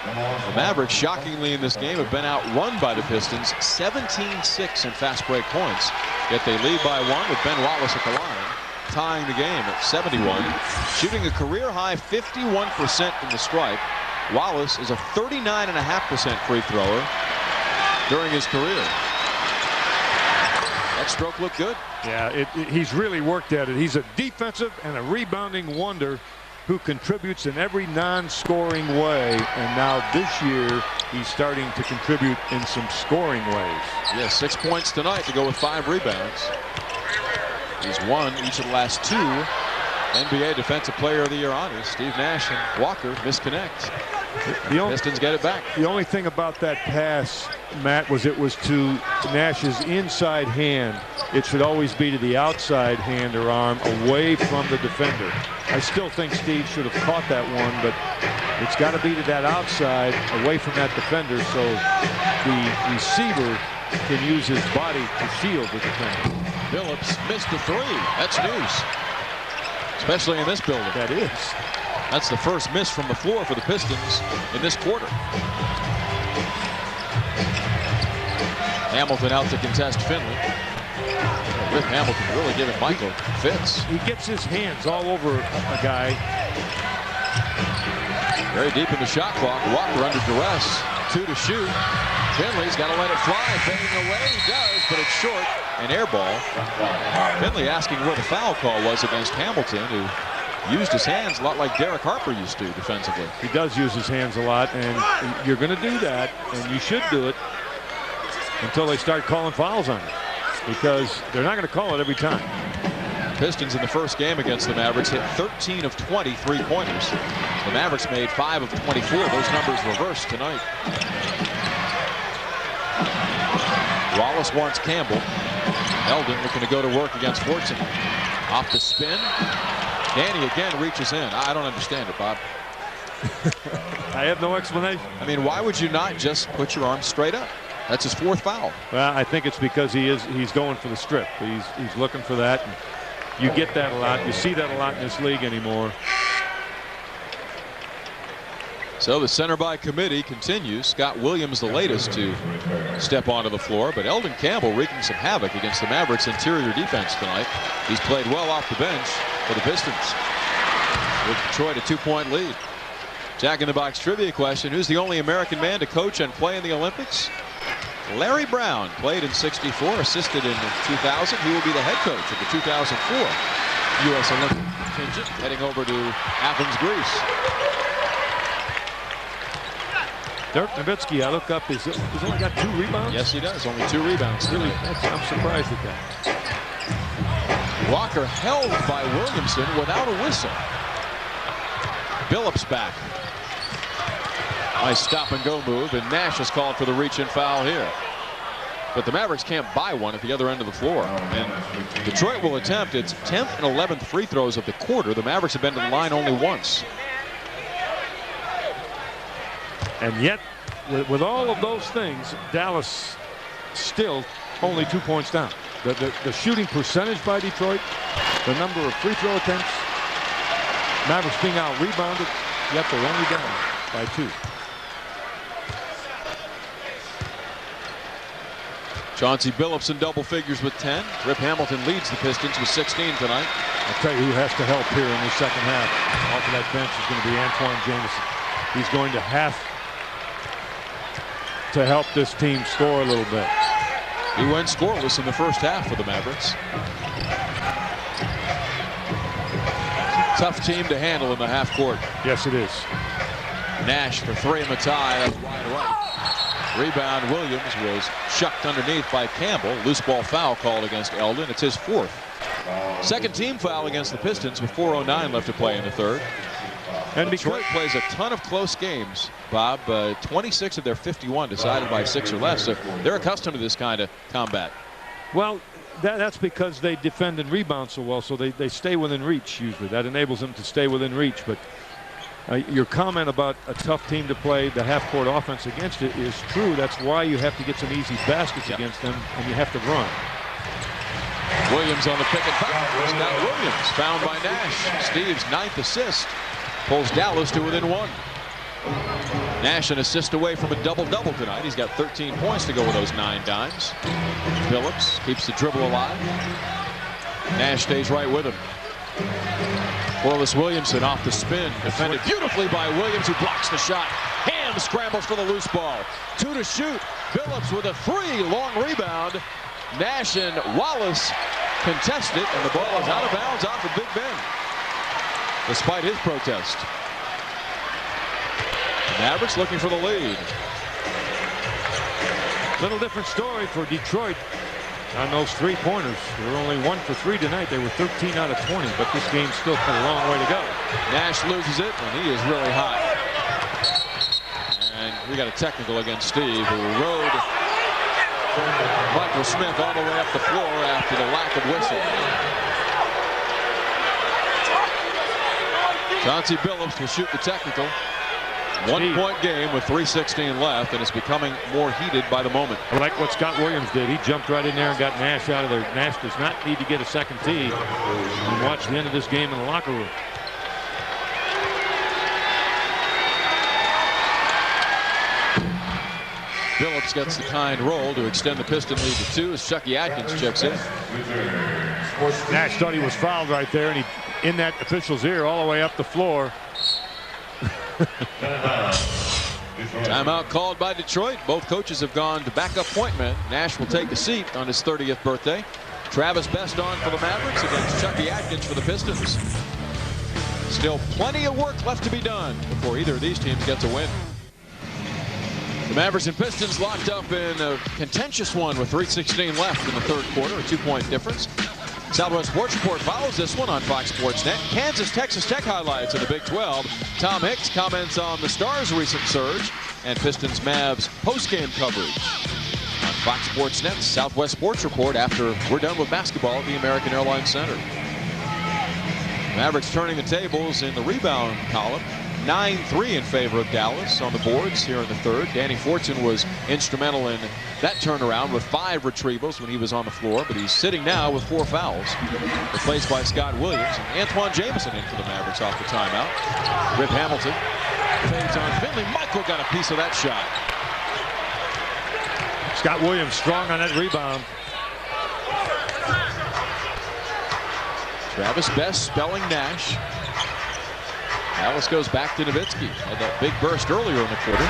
The Mavericks, shockingly in this game, have been outrun by the Pistons, 17-6 in fast break points. Yet they lead by 1 with Ben Wallace at the line, tying the game at 71, shooting a career-high 51% in the stripe. Wallace is a 39.5% free thrower during his career. That stroke looked good. Yeah, he's really worked at it. He's a defensive and a rebounding wonder who contributes in every non-scoring way, and now this year he's starting to contribute in some scoring ways. Yeah, 6 points tonight to go with 5 rebounds. He's won each of the last 2 NBA Defensive Player of the Year honors. Steve Nash and Walker misconnect. The Pistons get it back. The only thing about that pass, Matt, was it was to Nash's inside hand. It should always be to the outside hand or arm away from the defender. I still think Steve should have caught that one, but it's got to be to that outside away from that defender so the receiver can use his body to shield the defender. Billups missed the 3. That's news, especially in this building. That is. That's the first miss from the floor for the Pistons in this quarter. Hamilton out to contest Finley. With Hamilton really giving Michael fits. He gets his hands all over a guy. Very deep in the shot clock. Walker under duress. 2 to shoot. Finley's got to let it fly. Fading away. He does, but it's short. An air ball. Finley asking where the foul call was against Hamilton, who used his hands a lot like Derek Harper used to defensively. He does use his hands a lot, and you're going to do that, and you should do it until they start calling fouls on it, because they're not going to call it every time. Pistons in the first game against the Mavericks hit 13 of 20 3-pointers. The Mavericks made 5 of 24. Those numbers reversed tonight. Wallace wants Campbell. Eldon looking to go to work against Fortson. Off the spin. Danny again reaches in. I don't understand it, Bob. I have no explanation. I mean, why would you not just put your arm straight up? That's his 4th foul. Well, I think it's because he's going for the strip. He's looking for that. And you get that a lot. You see that a lot in this league anymore. So the center by committee continues. Scott Williams the latest to step onto the floor, but Eldon Campbell wreaking some havoc against the Mavericks interior defense tonight. He's played well off the bench for the Pistons. With Detroit a 2-point lead. Jack in the Box trivia question: who's the only American man to coach and play in the Olympics? Larry Brown played in '64, assisted in 2000. He will be the head coach of the 2004 U.S. Olympic contingent, heading over to Athens, Greece. Dirk Nowitzki, I look up, he's only got 2 rebounds? Yes, he does. Only 2 rebounds. Really, I'm surprised at that. Walker held by Williamson without a whistle. Billups back. Nice stop-and-go move, and Nash is called for the reach-in foul here. But the Mavericks can't buy one at the other end of the floor. And Detroit will attempt its 10th and 11th free throws of the quarter. The Mavericks have been to the line only once. And yet, with all of those things, Dallas still only 2 points down. The shooting percentage by Detroit, the number of free throw attempts, Mavericks being out-rebounded, yet they're only down by 2. Chauncey Billups in double figures with 10. Rip Hamilton leads the Pistons with 16 tonight. I'll tell you who has to help here in the second half. Off of that bench is going to be Antoine Jameson. He's going to have to help this team score a little bit. He went scoreless in the first half for the Mavericks. Tough team to handle in the half court. Yes, it is. Nash for 3 in the tie. That's wide right. Rebound, Williams was shucked underneath by Campbell. Loose ball foul called against Eldon. It's his 4th. Second team foul against the Pistons with 4:09 left to play in the third. And Detroit plays a ton of close games, Bob. 26 of their 51 decided by 6 or less. So they're accustomed to this kind of combat. Well, that's because they defend and rebound so well, so they stay within reach usually. That enables them to stay within reach. But your comment about a tough team to play the half-court offense against it is true. That's why you have to get some easy baskets against them, and you have to run. Williams on the pick and pop. Now Williams found by Nash. Steve's 9th assist pulls Dallas to within 1. Nash an assist away from a double-double tonight. He's got 13 points to go with those 9 dimes. Billups keeps the dribble alive. Nash stays right with him. Wallace Williamson off the spin, defended beautifully by Williams, who blocks the shot. Ham scrambles for the loose ball. 2 to shoot. Billups with a 3, long rebound. Nash and Wallace contest it, and the ball is out of bounds off of Big Ben, despite his protest. The Mavericks looking for the lead. Little different story for Detroit on those 3-pointers. They were only 1 for 3 tonight. They were 13 out of 20, but this game's still got a long way to go. Nash loses it, and he is really hot. And we got a technical against Steve, who rode Michael Smith all the way up the floor after the lack of whistle. Chauncey Billups will shoot the technical. 1-point game with 3:16 left, and it's becoming more heated by the moment. I like what Scott Williams did. He jumped right in there and got Nash out of there. Nash does not need to get a second tee and watch the end of this game in the locker room. Billups gets the kind roll to extend the Piston lead to 2 as Chucky Atkins checks in. Nash thought he was fouled right there, and he in that official's ear all the way up the floor. Timeout called by Detroit. Both coaches have gone to backup point men. Nash will take a seat on his 30th birthday. Travis Best on for the Mavericks against Chucky Atkins for the Pistons. Still plenty of work left to be done before either of these teams gets a win. The Mavericks and Pistons locked up in a contentious one with 3:16 left in the third quarter, a 2-point difference. Southwest Sports Report follows this one on Fox Sports Net. Kansas Texas Tech highlights in the Big 12. Tom Hicks comments on the Stars' recent surge and Pistons Mavs post-game coverage on Fox Sports Net's Southwest Sports Report after we're done with basketball at the American Airlines Center. Mavericks turning the tables in the rebound column. 9-3 in favor of Dallas on the boards here in the third. Danny Fortson was instrumental in that turnaround with 5 retrievals when he was on the floor, but he's sitting now with 4 fouls. Replaced by Scott Williams, and Antoine Jamison in for the Mavericks off the timeout. Rip Hamilton fades on Finley. Michael got a piece of that shot. Scott Williams strong on that rebound. Travis Best spelling Nash. Wallace goes back to Nowitzki. Had that big burst earlier in the quarter.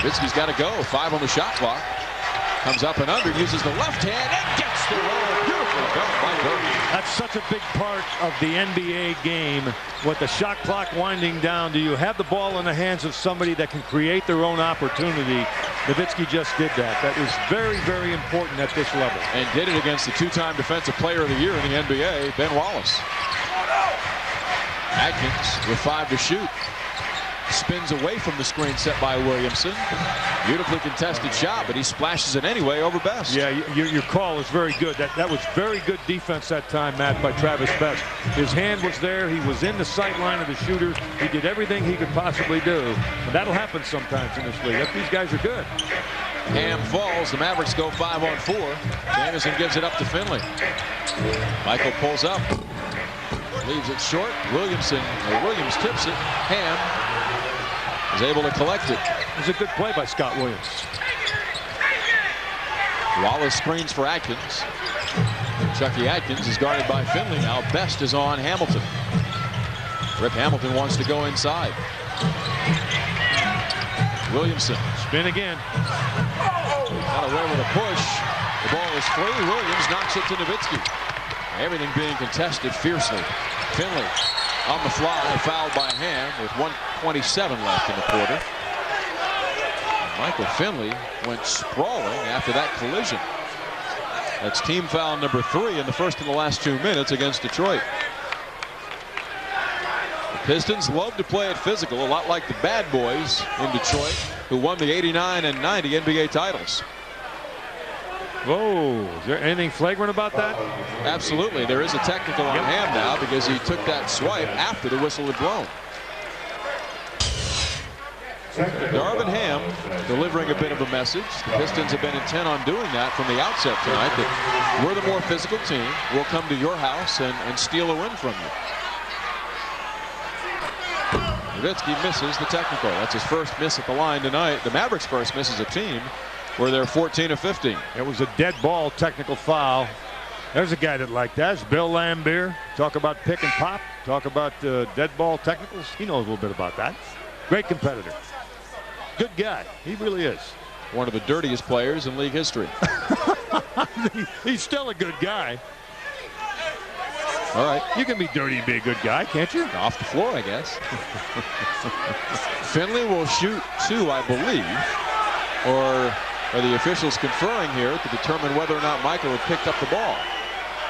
Nowitzki's got to go. 5 on the shot clock. Comes up and under, uses the left hand and gets the roll. Beautiful dunk by Burke. That's such a big part of the NBA game. With the shot clock winding down, do you have the ball in the hands of somebody that can create their own opportunity? Nowitzki just did that. That is very, very important at this level. And did it against the 2-time Defensive Player of the Year in the NBA, Ben Wallace. Atkins with 5 to shoot. Spins away from the screen set by Williamson. Beautifully contested shot, but he splashes it anyway over Best. Yeah, your call is very good. That was very good defense that time, Matt, by Travis Best. His hand was there. He was in the sight line of the shooter. He did everything he could possibly do. And that'll happen sometimes in this league. These guys are good. Ham falls. The Mavericks go 5 on 4. Jamison gives it up to Finley. Michael pulls up. Leaves it short. Williams tips it. Ham is able to collect it. It was a good play by Scott Williams. Wallace screens for Atkins. Chucky Atkins is guarded by Finley now. Best is on Hamilton. Rip Hamilton wants to go inside. Williamson. Spin again. Got away with a push. The ball is free. Williams knocks it to Nowitzki. Everything being contested fiercely. Finley on the fly, fouled by Ham with 1:27 left in the quarter. And Michael Finley went sprawling after that collision. That's team foul number 3 in the first and the last 2 minutes against Detroit. The Pistons love to play it physical, a lot like the bad boys in Detroit, who won the 89 and 90 NBA titles. Whoa, is there anything flagrant about that? Absolutely. There is a technical on Ham now because he took that swipe after the whistle had blown. Darvin Ham delivering a bit of a message. The Pistons have been intent on doing that from the outset tonight, that we're the more physical team. We'll come to your house and steal a win from you. Nowitzki misses the technical. That's his first miss at the line tonight. The Mavericks' first miss as a team, where they're 14 of 15. It was a dead ball technical foul. There's a guy that liked that. It's Bill Laimbeer. Talk about pick and pop. Talk about dead ball technicals. He knows a little bit about that. Great competitor. Good guy. He really is. One of the dirtiest players in league history. He's still a good guy. All right. You can be dirty and be a good guy, can't you? Off the floor, I guess. Finley will shoot 2, I believe. Or are the officials conferring here to determine whether or not Michael had picked up the ball?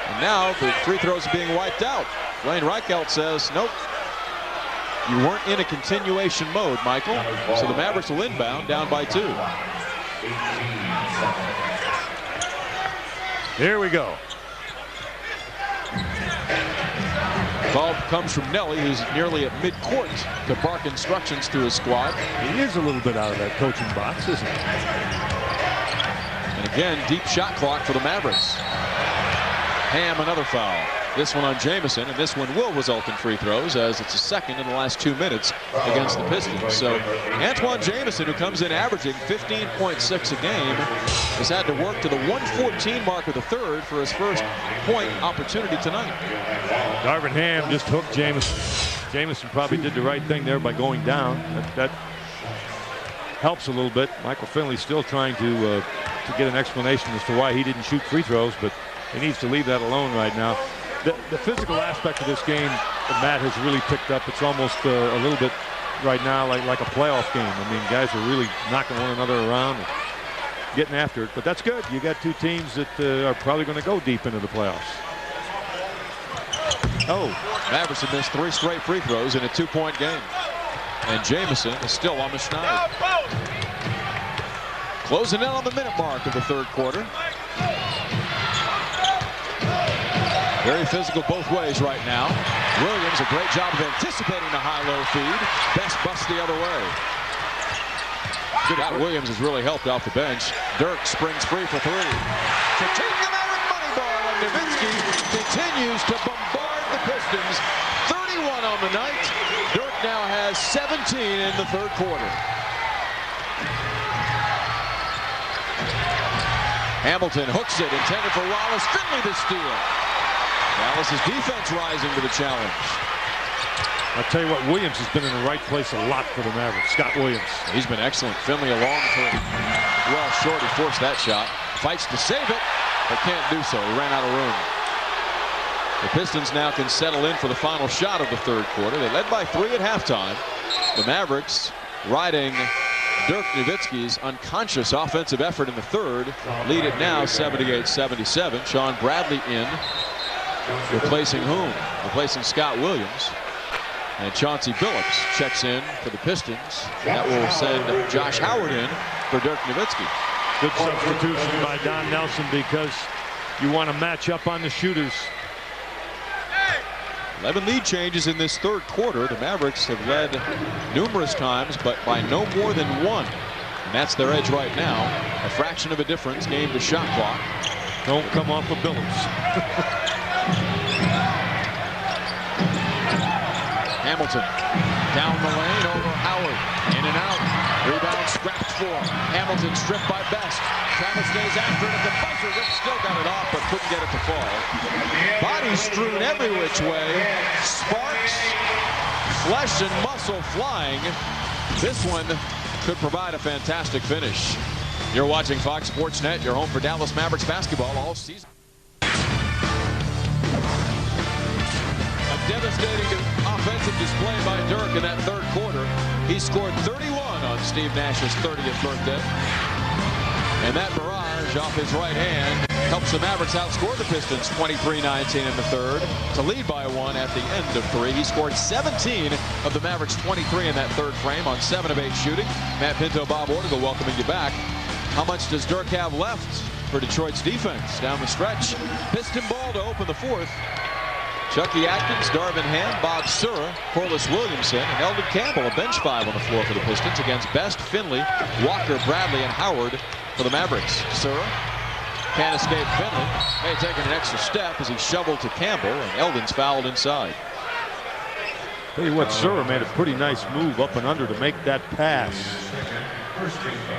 And now the free throws are being wiped out. Wayne Reichelt says, nope. You weren't in a continuation mode, Michael. So the Mavericks will inbound down by 2. Here we go. Call comes from Nelly, who's nearly at midcourt to bark instructions to his squad. He is a little bit out of that coaching box, isn't he? And again, deep shot clock for the Mavericks. Ham, another foul. This one on Jamison, and this one will result in free throws, as it's a second in the last 2 minutes against the Pistons. So Antoine Jamison, who comes in averaging 15.6 a game, has had to work to the 114 mark of the third for his first point opportunity tonight. Darvin Ham just hooked Jamison. Jamison probably did the right thing there by going down. That helps a little bit. Michael Finley still trying to get an explanation as to why he didn't shoot free throws, but he needs to leave that alone right now. The physical aspect of this game, Matt, has really picked up. It's almost a little bit right now like a playoff game. I mean, guys are really knocking one another around and getting after it. But that's good. You got 2 teams that are probably going to go deep into the playoffs. Oh, Mavericks have missed 3 straight free throws in a 2-point game. And Jamison is still on the schneid. Closing in on the minute mark of the third quarter. Very physical both ways right now. Williams, a great job of anticipating the high-low feed. Best busts the other way. Scott Williams has really helped off the bench. Dirk springs free for three. Cha-ching, the Maverick money ball, and Nowitzki continues to bombard the Pistons. 31 on the night. Dirk now has 17 in the third quarter. Hamilton hooks it, intended for Wallace. Finley to steal. Wallace's defense rising to the challenge. I'll tell you what, Williams has been in the right place a lot for the Mavericks. Scott Williams. He's been excellent. Finley along for well short. He forced that shot. Fights to save it, but can't do so. He ran out of room. The Pistons now can settle in for the final shot of the third quarter. They led by 3 at halftime. The Mavericks riding Dirk Nowitzki's unconscious offensive effort in the third. Lead it now 78-77. Sean Bradley in. Replacing whom? Replacing Scott Williams. And Chauncey Billups checks in for the Pistons. That will send Josh Howard in for Dirk Nowitzki. Good substitution by Don Nelson because you want to match up on the shooters. 11 lead changes in this third quarter. The Mavericks have led numerous times, but by no more than 1. And that's their edge right now. A fraction of a difference game to shot clock. Don't come off of Billups. Hamilton down the lane over Howard. In and out. Rebound scrapped for. Hamilton stripped by Best. Travis stays after it at the buzzer. Rick still got it off, but couldn't get it to fall. Bodies strewn every which way. Sparks, flesh and muscle flying. This one could provide a fantastic finish. You're watching Fox Sports Net, your home for Dallas Mavericks basketball all season. A devastating offensive display by Dirk in that third quarter. He scored 31 on Steve Nash's 30th birthday. And that barrage off his right hand helps the Mavericks outscore the Pistons 23-19 in the third to lead by 1 at the end of 3. He scored 17 of the Mavericks' 23 in that third frame on 7 of 8 shooting. Matt Pinto, Bob Ortigal welcoming you back. How much does Dirk have left for Detroit's defense down the stretch? Piston ball to open the fourth. Chucky Atkins, Darvin Ham, Bob Sura, Corliss Williamson, and Eldon Campbell, a bench 5 on the floor for the Pistons against Best, Finley, Walker, Bradley, and Howard for the Mavericks. Sura can't escape Finley. May have taken an extra step as he shoveled to Campbell, and Eldon's fouled inside. Tell you what, Sura made a pretty nice move up and under to make that pass.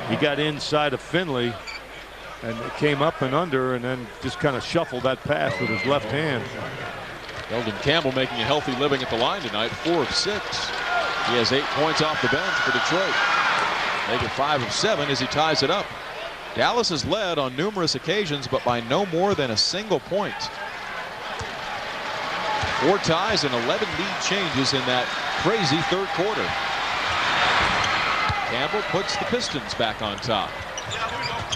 He got inside of Finley and it came up and under and then just kind of shuffled that pass with his left hand. Eldon Campbell making a healthy living at the line tonight, 4 of 6. He has 8 points off the bench for Detroit. Make it 5 of 7 as he ties it up. Dallas has led on numerous occasions, but by no more than a single point. 4 ties and 11 lead changes in that crazy third quarter. Campbell puts the Pistons back on top.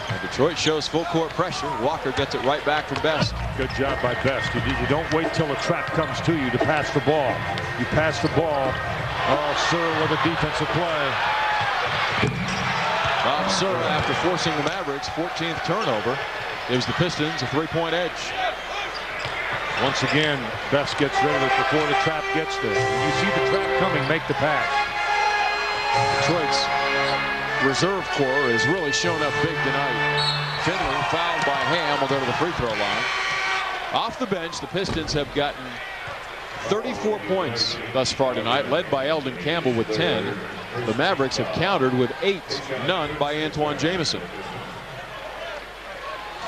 And Detroit shows full court pressure. Walker gets it right back from Best. Good job by Best. You don't wait till a trap comes to you to pass the ball. You pass the ball. Oh, Sura with a defensive play. Bob Sura, after forcing the Mavericks' 14th turnover, gives the Pistons a 3-point edge. Once again, Best gets rid of it before the trap gets there. When you see the trap coming, make the pass. Detroit's reserve corps has really shown up big tonight. Finley fouled by Ham will go to the free throw line. Off the bench, the Pistons have gotten 34 points thus far tonight, led by Eldon Campbell with 10. The Mavericks have countered with 8, none by Antoine Jamison.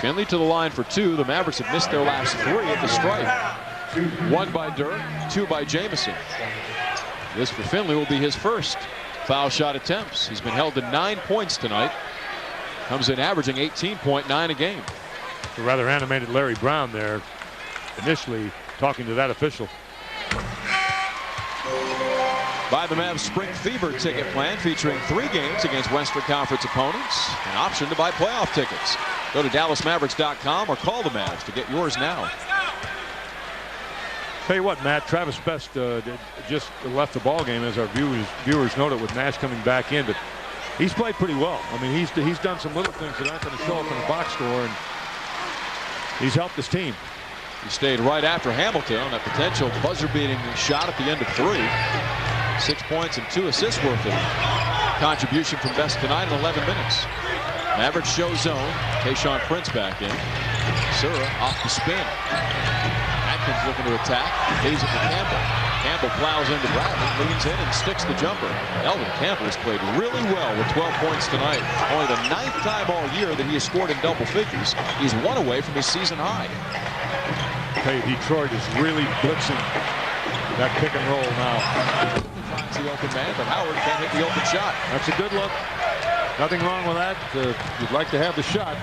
Finley to the line for 2. The Mavericks have missed their last 3 at the stripe. 1 by Dirk, 2 by Jamison. This for Finley will be his first foul shot attempts. He's been held to 9 points tonight. Comes in averaging 18.9 a game. A rather animated Larry Brown there initially talking to that official. Buy the Mavs Spring Fever ticket plan featuring 3 games against Western Conference opponents. An option to buy playoff tickets. Go to DallasMavericks.com or call the Mavs to get yours now. Tell you what, Matt, Travis Best just left the ball game, as our viewers noted, with Nash coming back in, but he's played pretty well. I mean, he's done some little things that aren't going to show up in the box score, and he's helped his team. He stayed right after Hamilton on that potential buzzer-beating shot at the end of 3. 6 points and 2 assists worth of contribution from Best tonight in 11 minutes. Mavericks show zone. Tayshaun Prince back in. Sura off the spin. Atkins looking to attack. Leaves it to Campbell. Campbell plows into Bradley, leans in and sticks the jumper. Elvin Campbell has played really well with 12 points tonight. Only the 9th time all year that he has scored in double figures. He's 1 away from his season high. Hey, Detroit is really blitzing that pick and roll now. Finds the open man, but Howard can't hit the open shot. That's a good look. Nothing wrong with that. You'd like to have the shot.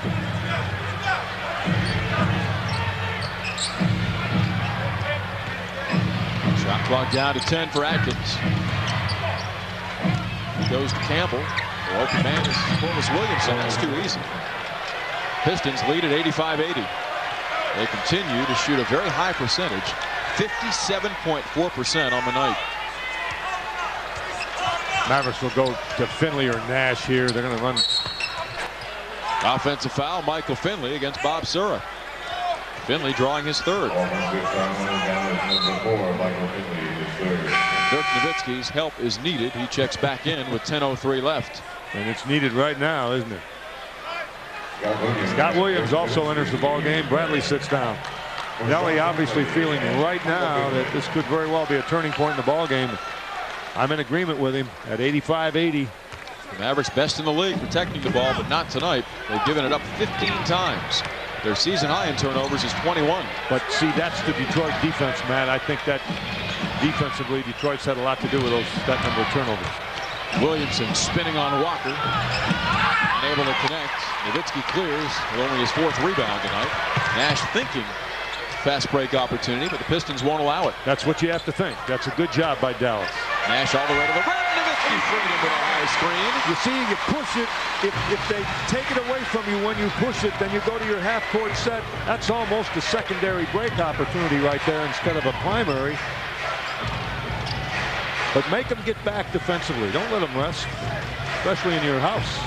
Shot clock down to 10 for Atkins. He goes to Campbell. The open man is Williamson. That's too easy. Pistons lead at 85-80. They continue to shoot a very high percentage, 57.4% on the night. Mavericks will go to Finley or Nash here. They're going to run. Offensive foul, Michael Finley against Bob Sura. Finley drawing his 3rd. Dirk Nowitzki's help is needed. He checks back in with 10:03 left. And it's needed right now, isn't it? Scott Williams also enters the ball game. Bradley sits down. Nelly obviously feeling right now that this could very well be a turning point in the ball game. I'm in agreement with him at 85-80. The Mavericks best in the league protecting the ball, but not tonight. They've given it up 15 times. Their season high in turnovers is 21. But see, that's the Detroit defense, Matt. I think that defensively, Detroit's had a lot to do with that number of turnovers. Williamson spinning on Walker. Unable to connect. Nowitzki clears with only his 4th rebound tonight. Nash thinking fast break opportunity, but the Pistons won't allow it. That's what you have to think. That's a good job by Dallas. Nash all the way to the rim. Nowitzki freed him with a high screen. You see, you push it. If they take it away from you when you push it, then you go to your half-court set. That's almost a secondary break opportunity right there instead of a primary. But make them get back defensively. Don't let them rest, especially in your house.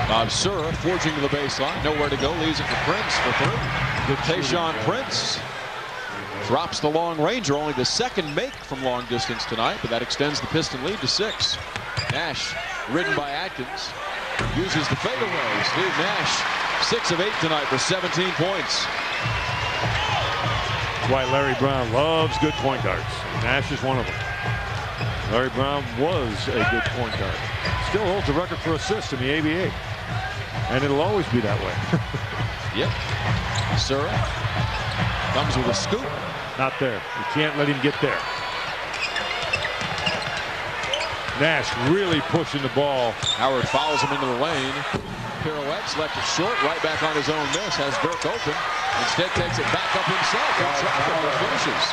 Bob Sura forging to the baseline. Nowhere to go. Leaves it to Prince for 3. Good Tayshaun Prince drops the long ranger. Only the 2nd make from long distance tonight, but that extends the Piston lead to 6. Nash ridden by Atkins. Uses the fadeaway. Steve Nash 6 of 8 tonight for 17 points. That's why Larry Brown loves good point guards. Nash is one of them. Larry Brown was a good point guard. Still holds the record for assists in the ABA. And it'll always be that way. Yep. Sura comes with a scoop. Not there. You can't let him get there. Nash really pushing the ball. Howard follows him into the lane. Pirouettes left it short. Right back on his own miss. Has Dirk open. Instead takes it back up himself. And finishes.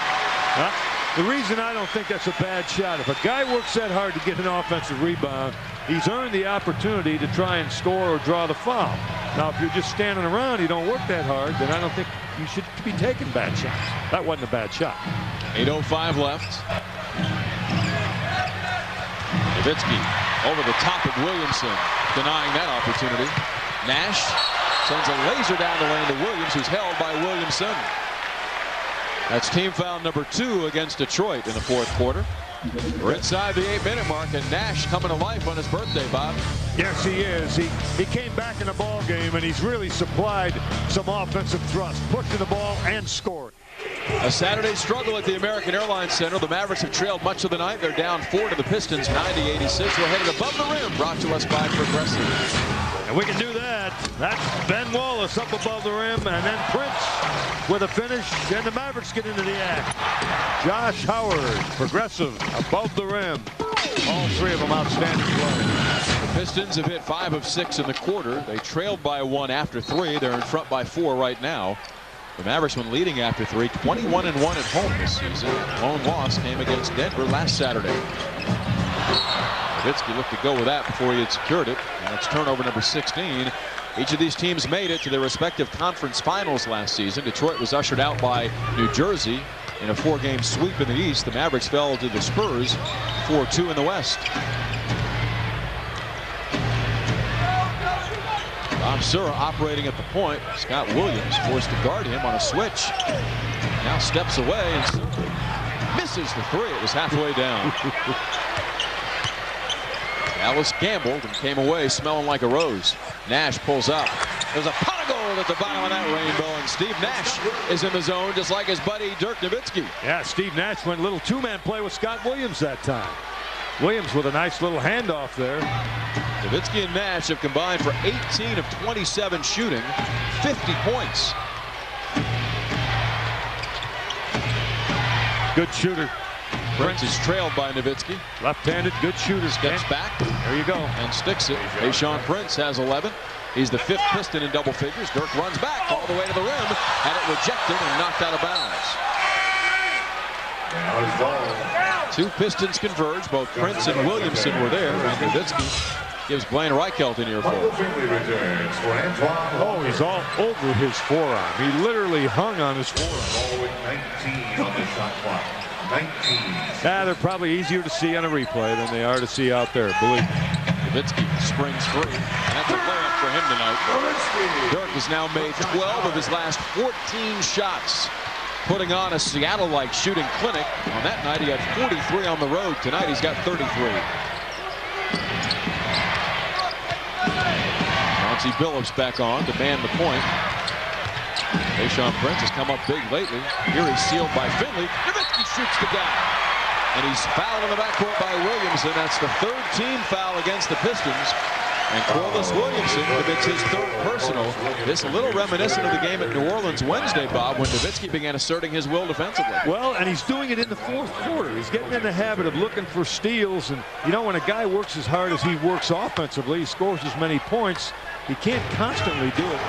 The reason I don't think that's a bad shot, if a guy works that hard to get an offensive rebound, he's earned the opportunity to try and score or draw the foul. Now, if you're just standing around, you don't work that hard, then I don't think you should be taking bad shots. That wasn't a bad shot. 8:05 left. Nowitzki over the top of Williamson, denying that opportunity. Nash sends a laser down the lane to Williams, who's held by Williamson. That's team foul number 2 against Detroit in the 4th quarter. We're inside the 8-minute mark, and Nash coming to life on his birthday, Bob. Yes, he is. He came back in the ball game, and he's really supplied some offensive thrust, pushing the ball and scored. A Saturday struggle at the American Airlines Center. The Mavericks have trailed much of the night. They're down 4 to the Pistons, 90-86. We're headed above the rim, brought to us by Progressive. And we can do that. That's Ben Wallace up above the rim, and then Prince with a finish, and the Mavericks get into the act. Josh Howard, Progressive, above the rim. All 3 of them outstanding play. The Pistons have hit 5 of 6 in the quarter. They trailed by 1 after 3. They're in front by 4 right now. The Mavericks, when leading after 3, 21-1 at home this season. Lone loss came against Denver last Saturday. Nowitzki looked to go with that before he had secured it. And that's turnover number 16. Each of these teams made it to their respective conference finals last season. Detroit was ushered out by New Jersey in a 4-game sweep in the East. The Mavericks fell to the Spurs 4-2 in the West. Tom Sura operating at the point. Scott Williams forced to guard him on a switch. Now steps away and misses the three. It was halfway down. Wallace gambled and came away smelling like a rose. Nash pulls up. There's a pot of gold at the bottom of that rainbow, and Steve Nash is in the zone just like his buddy Dirk Nowitzki. Yeah, Steve Nash went a little two-man play with Scott Williams that time. Williams with a nice little handoff there. Nowitzki and Nash have combined for 18 of 27 shooting, 50 points. Good shooter. Prince is trailed by Nowitzki. Left-handed, good shooter. Steps back. There you go. And sticks it. Tayshaun Prince has 11. He's the 5th Piston in double figures. Dirk runs back all the way to the rim. Had it rejected and knocked out of bounds. 2 Pistons converge. Both Prince and Williamson were there. And Nowitzki gives Blaine Reichelt an earful. Oh, he's all over his forearm. He literally hung on his forearm. 19 on the shot clock. 19. Yeah, they're probably easier to see on a replay than they are to see out there, believe me. Nowitzki springs free. And that's a layup for him tonight. Dirk has now made 12 of his last 14 shots, putting on a Seattle-like shooting clinic. On that night, he had 43 on the road. Tonight, he's got 33. Chauncey Billups back on to man the point. Tayshaun Prince has come up big lately. Here he's sealed by Finley. Nowitzki shoots the guy. And he's fouled in the backcourt by Williamson. That's the 3rd team foul against the Pistons. And Corliss Williamson commits his 3rd personal. This a little reminiscent of the game at New Orleans Wednesday, Bob, when Nowitzki began asserting his will defensively. Well, and he's doing it in the 4th quarter. He's getting in the habit of looking for steals. And, you know, when a guy works as hard as he works offensively, he scores as many points. He can't constantly do it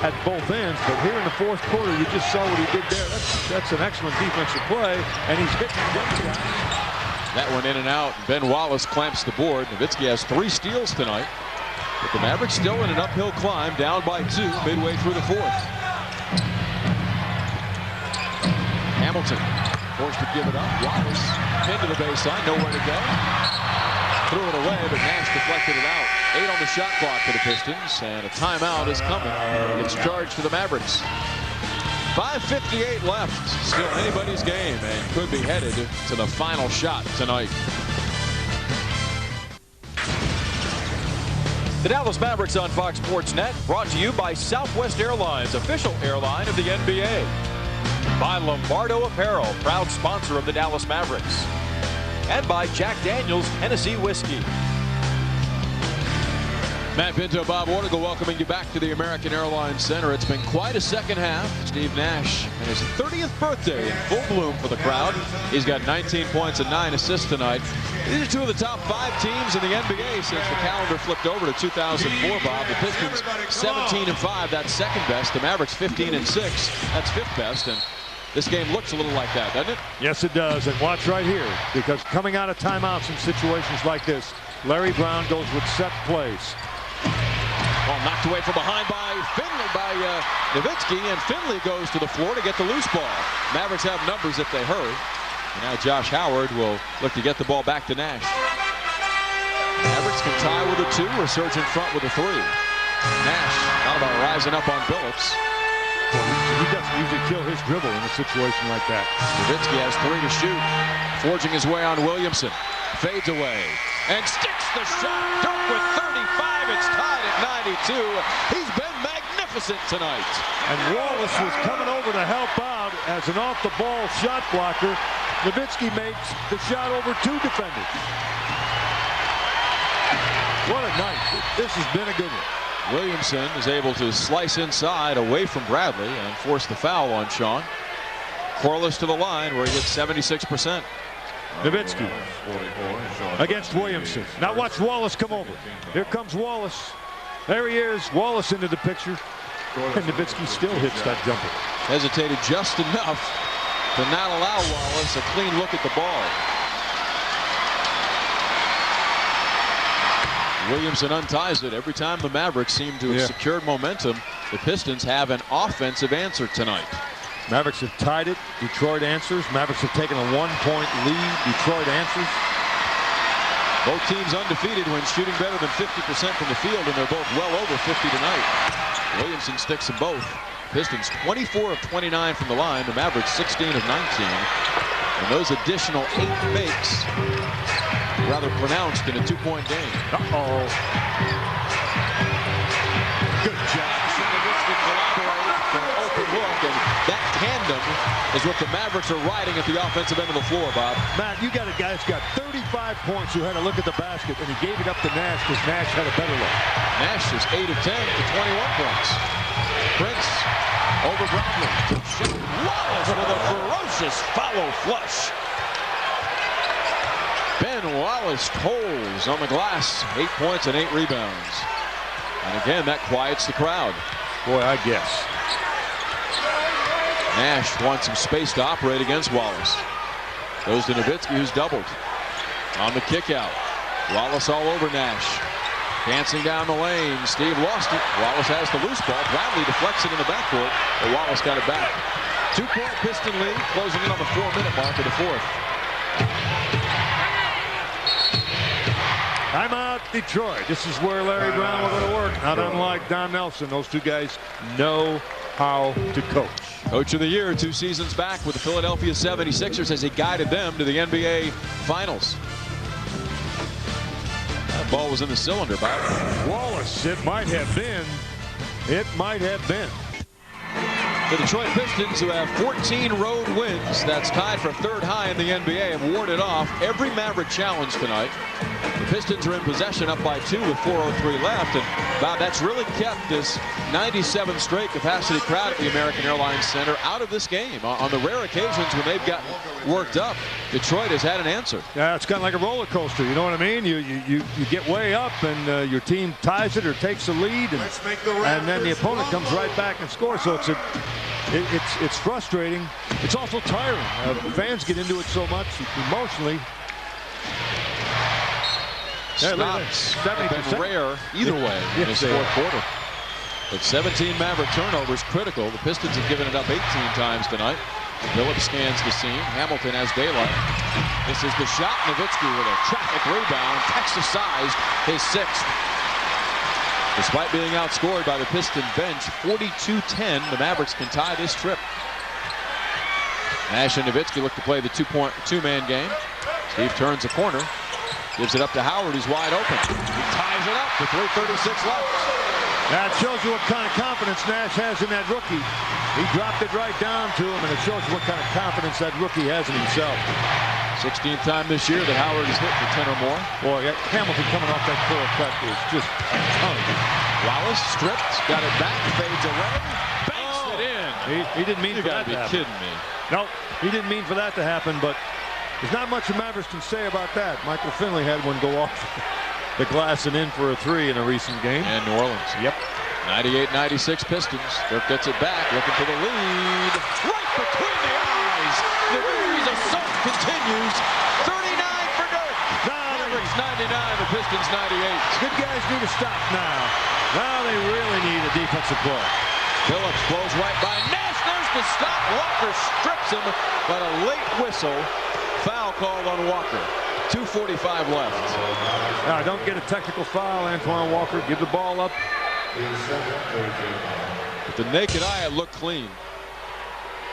at both ends, but here in the 4th quarter, you just saw what he did there. That's an excellent defensive play, and he's hitting the that one in and out. Ben Wallace clamps the board. Nowitzki has 3 steals tonight, but the Mavericks still in an uphill climb, down by 2 midway through the 4th. Hamilton forced to give it up. Wallace into the baseline, nowhere to go. Threw it away, but Nash deflected it out. 8 on the shot clock for the Pistons, and a timeout is coming. It's charged to the Mavericks. 5:58 left. Still anybody's game, and could be headed to the final shot tonight. The Dallas Mavericks on Fox Sports Net, brought to you by Southwest Airlines, official airline of the NBA. By Lombardo Apparel, proud sponsor of the Dallas Mavericks. And by Jack Daniel's Tennessee Whiskey. Matt Pinto, Bob Ortigal welcoming you back to the American Airlines Center. It's been quite a second half. Steve Nash and his 30th birthday in full bloom for the crowd. He's got 19 points and 9 assists tonight. These are 2 of the top 5 teams in the NBA since the calendar flipped over to 2004, Bob. The Pistons 17-5, that's 2nd best. The Mavericks 15-6, that's 5th best. And this game looks a little like that, doesn't it? Yes, it does. And watch right here, because coming out of timeouts in situations like this, Larry Brown goes with set plays. Ball knocked away from behind by Finley, by Nowitzki, and Finley goes to the floor to get the loose ball. Mavericks have numbers if they hurry. And now Josh Howard will look to get the ball back to Nash. Mavericks can tie with a 2 or surge in front with a 3. Nash not about rising up on Billups. He doesn't usually kill his dribble in a situation like that. Nowitzki has 3 to shoot. Forging his way on Williamson. Fades away. And sticks the shot. Dirk with 35. It's tied at 92. He's been magnificent tonight. And Wallace was coming over to help out as an off-the-ball shot blocker. Nowitzki makes the shot over 2 defenders. What a night. This has been a good one. Williamson is able to slice inside away from Bradley and force the foul on Sean. Corliss to the line where he hits 76%. Nowitzki against Williamson. Now watch Wallace come over. Here comes Wallace. There he is. Wallace into the picture. And Nowitzki still hits that jumper. Hesitated just enough to not allow Wallace a clean look at the ball. Williamson unties it. Every time the Mavericks seem to have secured momentum, the Pistons have an offensive answer tonight. Mavericks have tied it. Detroit answers. Mavericks have taken a 1-point lead. Detroit answers. Both teams undefeated when shooting better than 50% from the field, and they're both well over 50 tonight. Williamson sticks them both. Pistons 24 of 29 from the line. The Mavericks 16 of 19. And those additional 8 makes rather pronounced in a 2-point game. Uh-oh. Good job. Nowitzki collaborate for an open look, and that tandem is what the Mavericks are riding at the offensive end of the floor, Bob. Matt, you got a guy that's got 35 points who had a look at the basket, and he gave it up to Nash because Nash had a better look. Nash is 8 of 10 to 21 points. Prince over Bradley. Wallace with a ferocious follow flush. Ben Wallace tolls on the glass. 8 points and 8 rebounds. And again, that quiets the crowd. Boy, I guess. Nash wants some space to operate against Wallace. Goes to Nowitzki, who's doubled. On the kick out. Wallace all over Nash. Dancing down the lane. Steve lost it. Wallace has the loose ball. Bradley deflects it in the backcourt, but Wallace got it back. 2-point Piston lead, closing in on the 4-minute mark of the fourth. Timeout, Detroit. This is where Larry Brown will go to work. Not unlike Don Nelson. Those two guys know how to coach. Coach of the year 2 seasons back with the Philadelphia 76ers as he guided them to the NBA Finals. That ball was in the cylinder, Bob. Wallace, it might have been. It might have been. The Detroit Pistons, who have 14 road wins, that's tied for 3rd high in the NBA, have warded off every Maverick challenge tonight. The Pistons are in possession up by 2 with 4:03 left. And Bob, that's really kept this 97 straight capacity crowd at the American Airlines Center out of this game. On the rare occasions when they've gotten worked up, Detroit has had an answer. Yeah, it's kind of like a roller coaster. You know what I mean? You get way up and your team ties it or takes the lead, and then the opponent comes right back and scores. So it's frustrating. It's also tiring. Fans get into it so much emotionally. Stops have been rare either way in this fourth quarter. But 17 Maverick turnovers critical. The Pistons have given it up 18 times tonight. Billups scans the scene. Hamilton has daylight. This is the shot. Nowitzki with a traffic rebound. Texas-sized his 6th. Despite being outscored by the Piston bench 42-10, the Mavericks can tie this trip. Nash and Nowitzki look to play the two-man game. Steve turns the corner. Gives it up to Howard, who's wide open. He ties it up with 3:36 left. That shows you what kind of confidence Nash has in that rookie. He dropped it right down to him, and it shows you what kind of confidence that rookie has in himself. 16th time this year that Howard has hit for 10 or more. Boy, Hamilton coming off that curl cut is just a ton. Wallace stripped, got it back, fades away, banks it in. He didn't mean for that to happen. You gotta be kidding me. No, he didn't mean for that to happen, but there's not much the Mavericks can say about that. Michael Finley had one go off the glass and in for a 3 in a recent game. And New Orleans. Yep. 98-96 Pistons. Dirk gets it back, looking for the lead. Right between the eyes. The series assault continues. 39 for Dirk. Mavericks 99, the Pistons 98. Good guys need to stop now. Now they really need a defensive play. Billups blows right by Nash. There's the stop. Walker strips him, but a late whistle. Foul called on Walker. 2:45 left. Now, don't get a technical foul, Antoine Walker. Give the ball up. With the naked eye, it looked clean.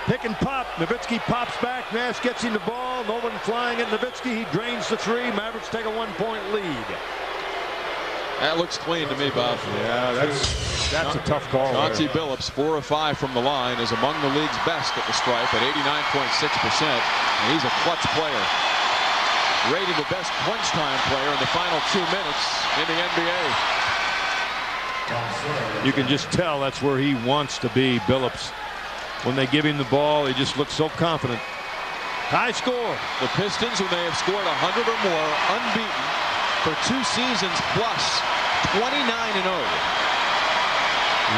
Pick and pop. Nowitzki pops back. Nash gets him the ball. No one flying at Nowitzki. He drains the 3. Mavericks take a 1-point lead. That looks clean to me, Bob. Yeah, that's a tough call. Chauncey Billups, 4 of 5 from the line, is among the league's best at the stripe at 89.6%. And he's a clutch player. Rated the best crunch time player in the final 2 minutes in the NBA. You can just tell that's where he wants to be, Billups. When they give him the ball, he just looks so confident. High score. The Pistons, when they have scored 100 or more, unbeaten for 2 seasons plus, 29-0.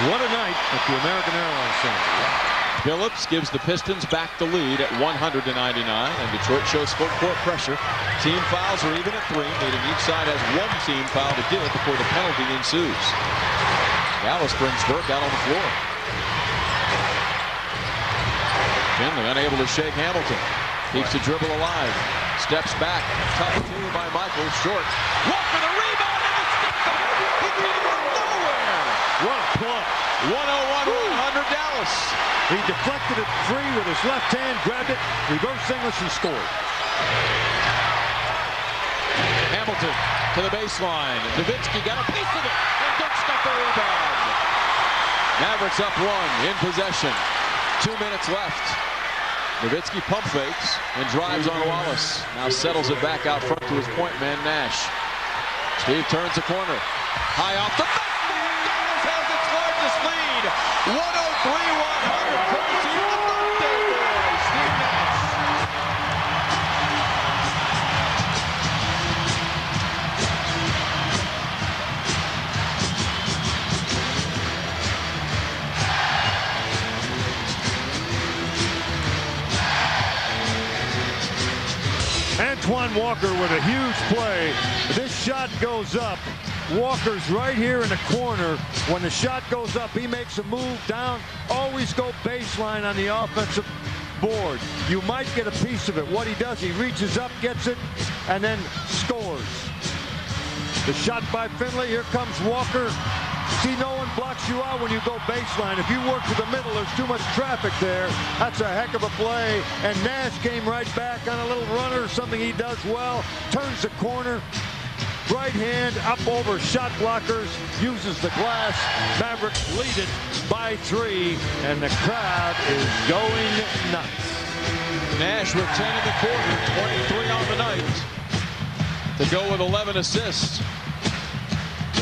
What a night at the American Airlines Center. Billups gives the Pistons back the lead at 100-99, and Detroit shows full court pressure. Team fouls are even at 3, meaning each side has 1 team foul to give before the penalty ensues. Wallace brings Burke out on the floor. Finley unable to shake Hamilton. Keeps the dribble alive. Steps back. Tough two by Michael. Short. Walker the rebound and the step back. He came from nowhere. What a play. 101-100 Dallas. He deflected it free with his left hand, grabbed it, reverse English, and scored. Hamilton to the baseline. Nowitzki got a piece of it. And Dirks got the rebound. Mavericks up one in possession. 2 minutes left. Nowitzki pump fakes and drives on Wallace. Now settles it back out front to his point man, Nash. Steve turns the corner. High off the backboard. Dallas has its largest lead. 103-100. Courtesy of the birthday boy, Steve Nash. Antoine Walker with a huge play. This shot goes up. Walker's right here in the corner. When the shot goes up, he makes a move down. Always go baseline on the offensive board. You might get a piece of it. What he does, he reaches up, gets it, and then scores. The shot by Finley. Here comes Walker. See, no one blocks you out when you go baseline. If you work to the middle, there's too much traffic there. That's a heck of a play. And Nash came right back on a little runner, something he does well. Turns the corner. Right hand up over shot blockers. Uses the glass. Mavericks lead it by 3. And the crowd is going nuts. Nash with 10 in the quarter. 23 on the night. To go with 11 assists.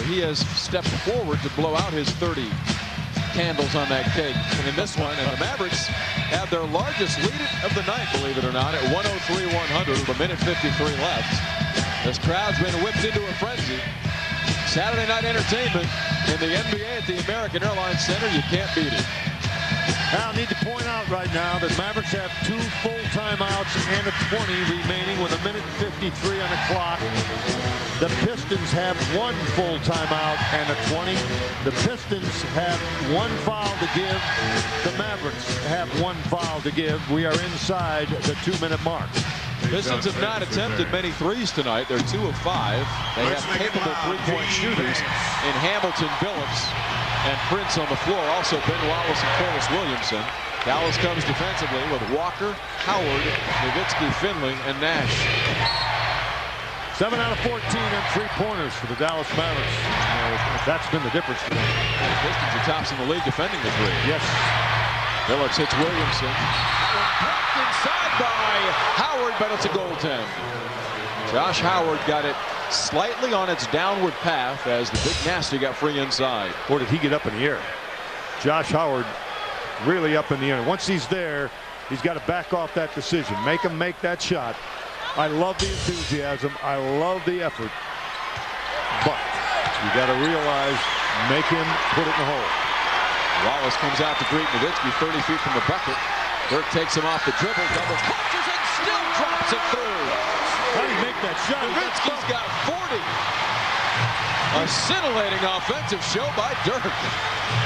He has stepped forward to blow out his 30 candles on that cake. And in this one, and the Mavericks have their largest lead of the night, believe it or not, at 103-100 with a minute 53 left. This crowd's been whipped into a frenzy. Saturday night entertainment in the NBA at the American Airlines Center. You can't beat it. Now, I need to point out right now that Mavericks have 2 full timeouts and a 20 remaining with a minute 53 on the clock. The Pistons have 1 full timeout and a 20. The Pistons have 1 foul to give. The Mavericks have 1 foul to give. We are inside the 2-minute mark. Pistons have not attempted many threes tonight. They're 2 of 5. They have capable three-point shooters in Hamilton, Billups, and Prince on the floor. Also Ben Wallace and Williamson. Dallas comes defensively with Walker, Howard, Nowitzki, Finley, and Nash. 7 out of 14 on 3-pointers for the Dallas Mavericks. That's been the difference for them. The Pistons are tops in the league defending the 3. Yes. Billups hits Williamson. Blocked inside by Howard, but it's a goaltend. Josh Howard got it slightly on its downward path as the big nasty got free inside. Or did he get up in the air? Josh Howard really up in the air. Once he's there, he's got to back off that decision. Make him make that shot. I love the enthusiasm. I love the effort. But you got to realize, make him put it in the hole. Wallace comes out to greet Nowitzki 30 feet from the bucket. Dirk takes him off the dribble, double clutches and still drops it through. How do you make that shot? Nowitzki's got 40. A scintillating offensive show by Dirk.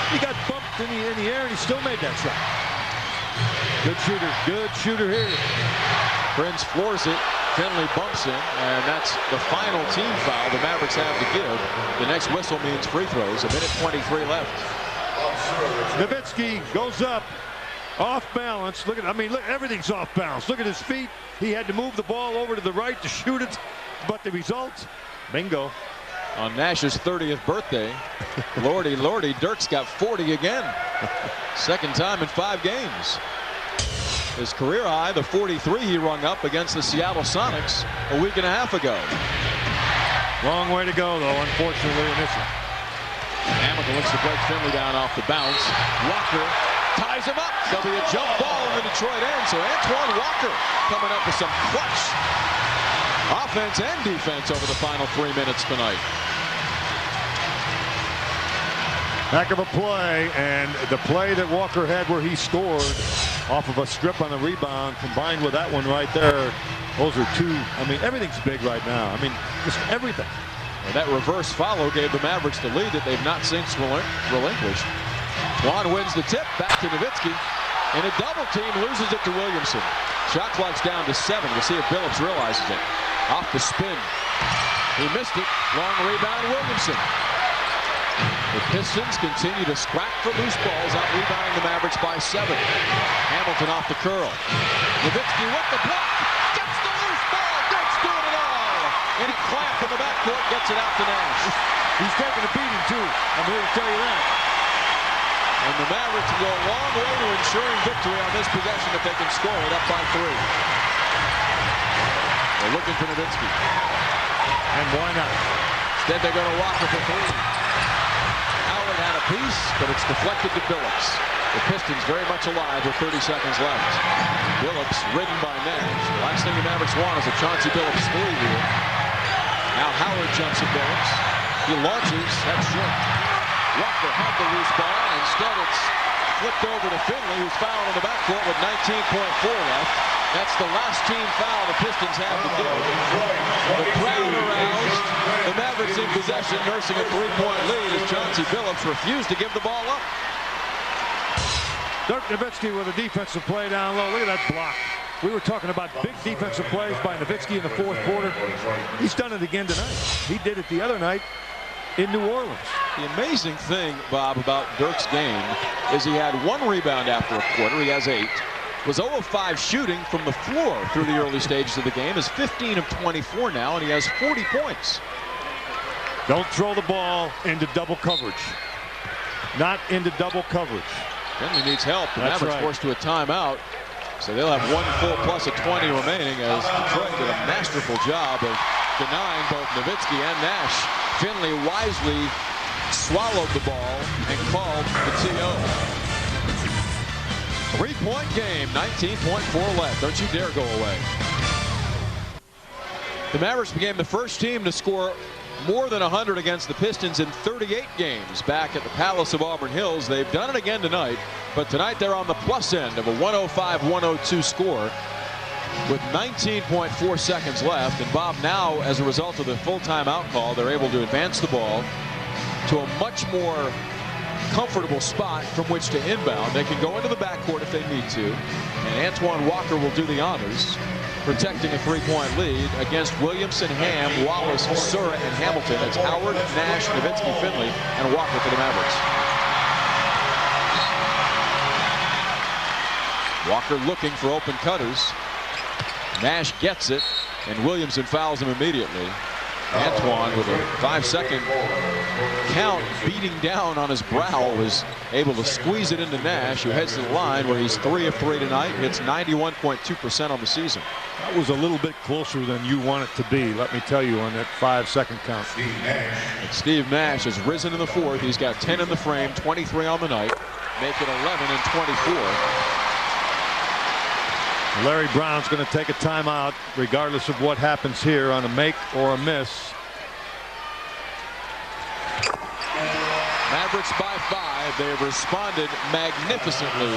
He got bumped in the air and he still made that shot. Good shooter here. Prince floors it. Finley bumps in, and that's the final team foul the Mavericks have to give. The next whistle means free throws. A minute 23 left. Nowitzki goes up, off balance. Look, everything's off balance. Look at his feet. He had to move the ball over to the right to shoot it, but the result, bingo. On Nash's 30th birthday, Lordy, Dirk's got 40 again. Second time in 5 games. His career high, the 43 he rung up against the Seattle Sonics a week and a half ago. Long way to go, though, unfortunately, in this one. Hamilton looks to break Finley down off the bounce. Walker ties him up. There'll be a jump ball in the Detroit end. So Antoine Walker coming up with some clutch offense and defense over the final 3 minutes tonight. Heck of a play, and the play that Walker had where he scored off of a strip on the rebound combined with that one right there. Those are 2. Everything's big right now. Just everything. And that reverse follow gave the Mavericks the lead that they've not since relinquished. Juan wins the tip, back to Nowitzki, and a double team loses it to Williamson. Shot clock's down to 7. We'll see if Billups realizes it. Off the spin. He missed it. Long rebound, Williamson. The Pistons continue to scrap for loose balls, out rebounding the Mavericks by 7. Hamilton off the curl. Nowitzki with the block. Gets the loose ball. Dirk's doing it all. And he clamped in the backcourt, gets it out to Nash. He's taking a beating, too. I'm here to tell you that. And the Mavericks go a long way to ensuring victory on this possession if they can score it up by 3. They're looking for Nowitzki. And why not? Instead, they're going to Walker for 3. Howard had a piece, but it's deflected to Billups. The Pistons very much alive with 30 seconds left. Billups ridden by Nash. The last thing the Mavericks want is a Chauncey Billups 3 here. Now Howard jumps at Billups. He launches. That's short. Walker had the loose ball. Instead, it's flipped over to Finley, who's fouled in the backcourt with 19.4 left. That's the last team foul the Pistons have to do. The crowd aroused. The Mavericks in possession, nursing a 3-point lead as Chauncey Billups refused to give the ball up. Dirk Nowitzki with a defensive play down low. Look at that block. We were talking about big defensive plays by Nowitzki in the fourth quarter. He's done it again tonight. He did it the other night in New Orleans. The amazing thing, Bob, about Dirk's game is he had 1 rebound after a quarter. He has 8. Was 0 of 5 shooting from the floor through the early stages of the game. Is 15 of 24 now, and he has 40 points. Don't throw the ball into double coverage. Not into double coverage. Finley needs help. The That's Mavericks right. forced to a timeout. So they'll have 1 full plus a 20 remaining as Detroit did a masterful job of denying both Nowitzki and Nash. Finley wisely swallowed the ball and called the TO. 3-point game, 19.4 left. Don't you dare go away. The Mavericks became the first team to score more than 100 against the Pistons in 38 games back at the Palace of Auburn Hills. They've done it again tonight, but tonight they're on the plus end of a 105-102 score with 19.4 seconds left. And Bob, now as a result of the full timeout call, they're able to advance the ball to a much more comfortable spot from which to inbound. They can go into the backcourt if they need to, and Antoine Walker will do the honors, protecting a 3-point lead against Williamson, Ham, Wallace, Sura, and Hamilton. That's Howard, Nash, Nowitzki, Finley, and Walker for the Mavericks. Walker looking for open cutters. Nash gets it, and Williamson fouls him immediately. Antoine, with a 5-second count beating down on his brow, was able to squeeze it into Nash, who heads to the line where he's 3 of 3 tonight. Hits 91.2% on the season. That was a little bit closer than you want it to be, let me tell you, on that 5-second count. And Steve Nash has risen in the fourth. He's got 10 in the frame, 23 on the night, make it 11 and 24. Larry Brown's going to take a timeout regardless of what happens here on a make or a miss. Mavericks by 5. They have responded magnificently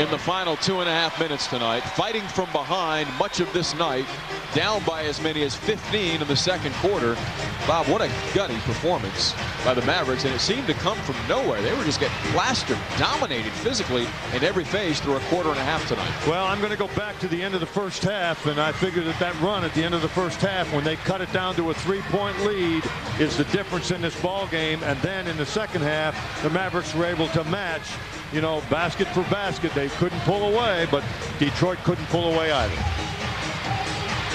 in the final 2.5 minutes tonight, fighting from behind much of this night, down by as many as 15 in the second quarter. Bob, what a gutty performance by the Mavericks, and it seemed to come from nowhere. They were just getting plastered, dominated physically in every phase through a 1.5 tonight. Well, I'm going to go back to the end of the first half, and I figured that run at the end of the first half, when they cut it down to a 3-point lead, is the difference in this ball game. And then in the second half, the Mavericks were able to match, you know, basket for basket. They couldn't pull away, but Detroit couldn't pull away either.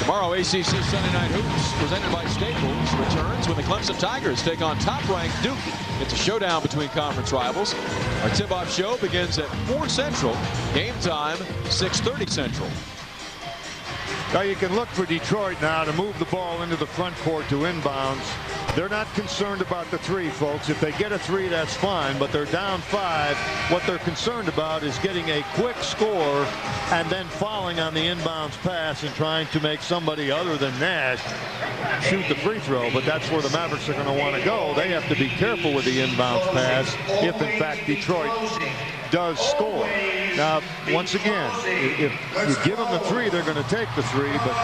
Tomorrow, ACC Sunday Night Hoops, presented by Staples, returns when the Clemson Tigers take on top-ranked Duke. It's a showdown between conference rivals. Our tip-off show begins at 4 Central. Game time, 6:30 Central. Now you can look for Detroit now to move the ball into the front court to inbounds. They're not concerned about the 3, folks. If they get a 3, that's fine, but they're down 5. What they're concerned about is getting a quick score and then falling on the inbounds pass and trying to make somebody other than Nash shoot the free throw. But that's where the Mavericks are going to want to go. They have to be careful with the inbounds pass if, in fact, Detroit does score. Now, once again, if you give them the 3, they're going to take the 3, but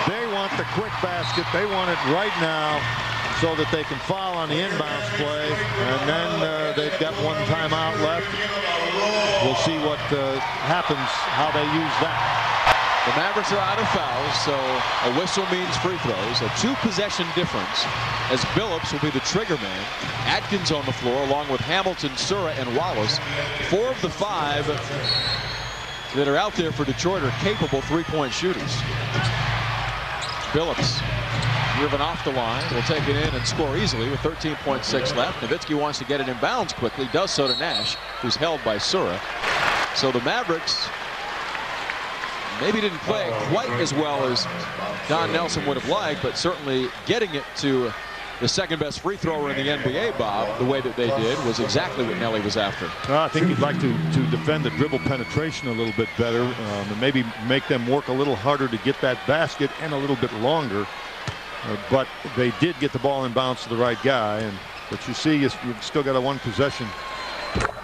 they want the quick basket. They want it right now so that they can foul on the inbounds play, and then they've got 1 timeout left. We'll see what happens, how they use that. The Mavericks are out of fouls, so a whistle means free throws. A 2-possession difference as Billups will be the trigger man. Atkins on the floor along with Hamilton, Sura, and Wallace. 4 of the 5 that are out there for Detroit are capable three-point shooters. Billups driven off the line, will take it in and score easily with 13.6 left. Nowitzki wants to get it in bounds quickly, does so to Nash, who's held by Sura. So the Mavericks maybe didn't play quite as well as Don Nelson would have liked, but certainly getting it to the second best free thrower in the NBA, Bob, the way that they did was exactly what Nelly was after. I think you'd like to defend the dribble penetration a little bit better, and maybe make them work a little harder to get that basket and a little bit longer. But they did get the ball in bounds to the right guy, but you see you've still got a 1-possession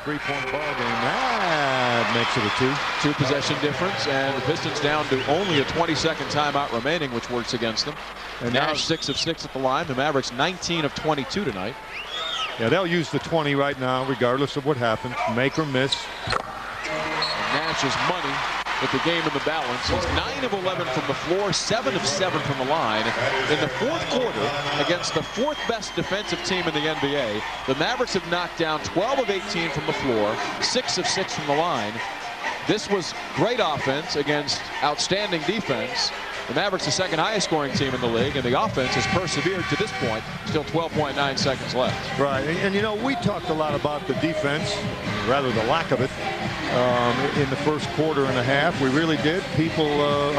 three-point ball game. That makes it a 2-possession difference, and the Pistons down to only a 20-second timeout remaining, which works against them. And Nash 6 of 6 at the line. The Mavericks 19 of 22 tonight. Yeah, they'll use the 20 right now, regardless of what happens, make or miss. And Nash is money with the game in the balance. He's 9 of 11 from the floor, 7 of 7 from the line. In the fourth quarter, against the 4th best defensive team in the NBA, the Mavericks have knocked down 12 of 18 from the floor, 6 of 6 from the line. This was great offense against outstanding defense. The Mavericks, the second highest scoring team in the league, and the offense has persevered to this point. Still 12.9 seconds left. Right, and you know, we talked a lot about the defense, rather the lack of it, in the first quarter and a half. We really did. People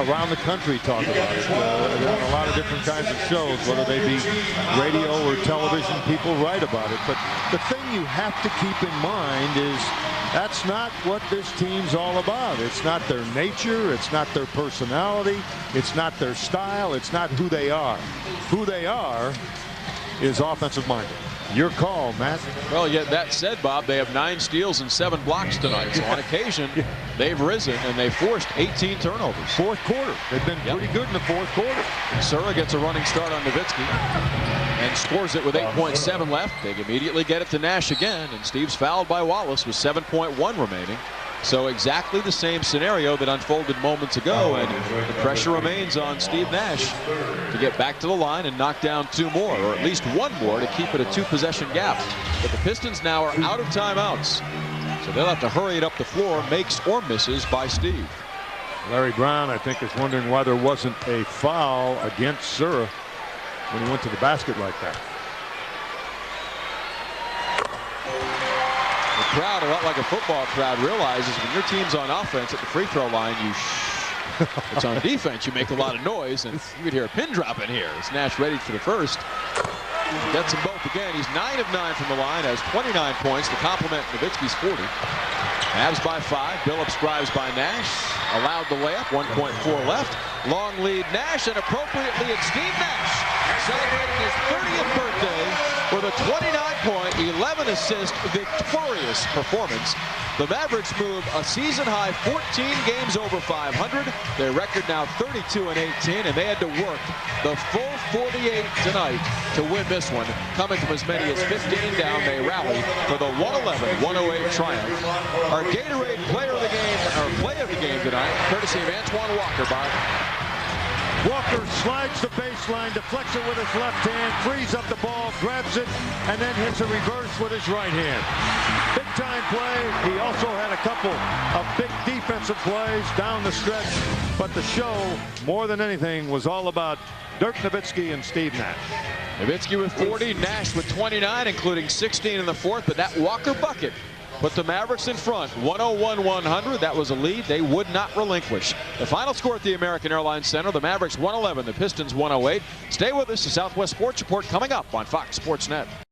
around the country talk about it. On a lot of different kinds of shows, whether they be radio or television, people write about it. But the thing you have to keep in mind is that's not what this team's all about. It's not their nature. It's not their personality. It's not their style. It's not who they are. Who they are is offensive-minded. Your call, Matt. Well, yet that said, Bob, they have 9 steals and 7 blocks tonight. So on occasion, they've risen and they forced 18 turnovers. Fourth quarter. They've been pretty good in the fourth quarter. Sura gets a running start on Nowitzki and scores it with 8.7 left. They immediately get it to Nash again, and Steve's fouled by Wallace with 7.1 remaining. So exactly the same scenario that unfolded moments ago, and the pressure remains on Steve Nash to get back to the line and knock down 2 more, or at least 1 more, to keep it a 2-possession gap. But the Pistons now are out of timeouts, so they'll have to hurry it up the floor, makes or misses by Steve. Larry Brown, I think, is wondering why there wasn't a foul against Sura when he went to the basket like that. The crowd, a lot like a football crowd, realizes when your team's on offense at the free throw line, it's on defense, you make a lot of noise, and you could hear a pin drop in here. It's Nash ready for the first. Gets them both again. He's 9 of 9 from the line, has 29 points to complement Nowitzki's 40. Mavs by 5. Billups drives by Nash. Allowed the layup. 1.4 left. Long lead Nash, and appropriately it's Steve Nash celebrating his 30th birthday with a 29-point, 11-assist victorious performance. The Mavericks move a season-high 14 games over 500. Their record now 32-18, and they had to work the full 48 tonight to win this one. Coming from as many as 15 down, they rally for the 111-108 triumph. Our Gatorade player of the game, or play of the game tonight, courtesy of Antoine Walker. By Walker slides the baseline, deflects it with his left hand, frees up the ball, grabs it, and then hits a reverse with his right hand. Big-time play. He also had a couple of big defensive plays down the stretch, but the show, more than anything, was all about Dirk Nowitzki and Steve Nash. Nowitzki with 40, Nash with 29, including 16 in the fourth, but that Walker bucket put the Mavericks in front, 101-100. That was a lead they would not relinquish. The final score at the American Airlines Center, the Mavericks 111, the Pistons 108. Stay with us. The Southwest Sports Report coming up on Fox Sports Net.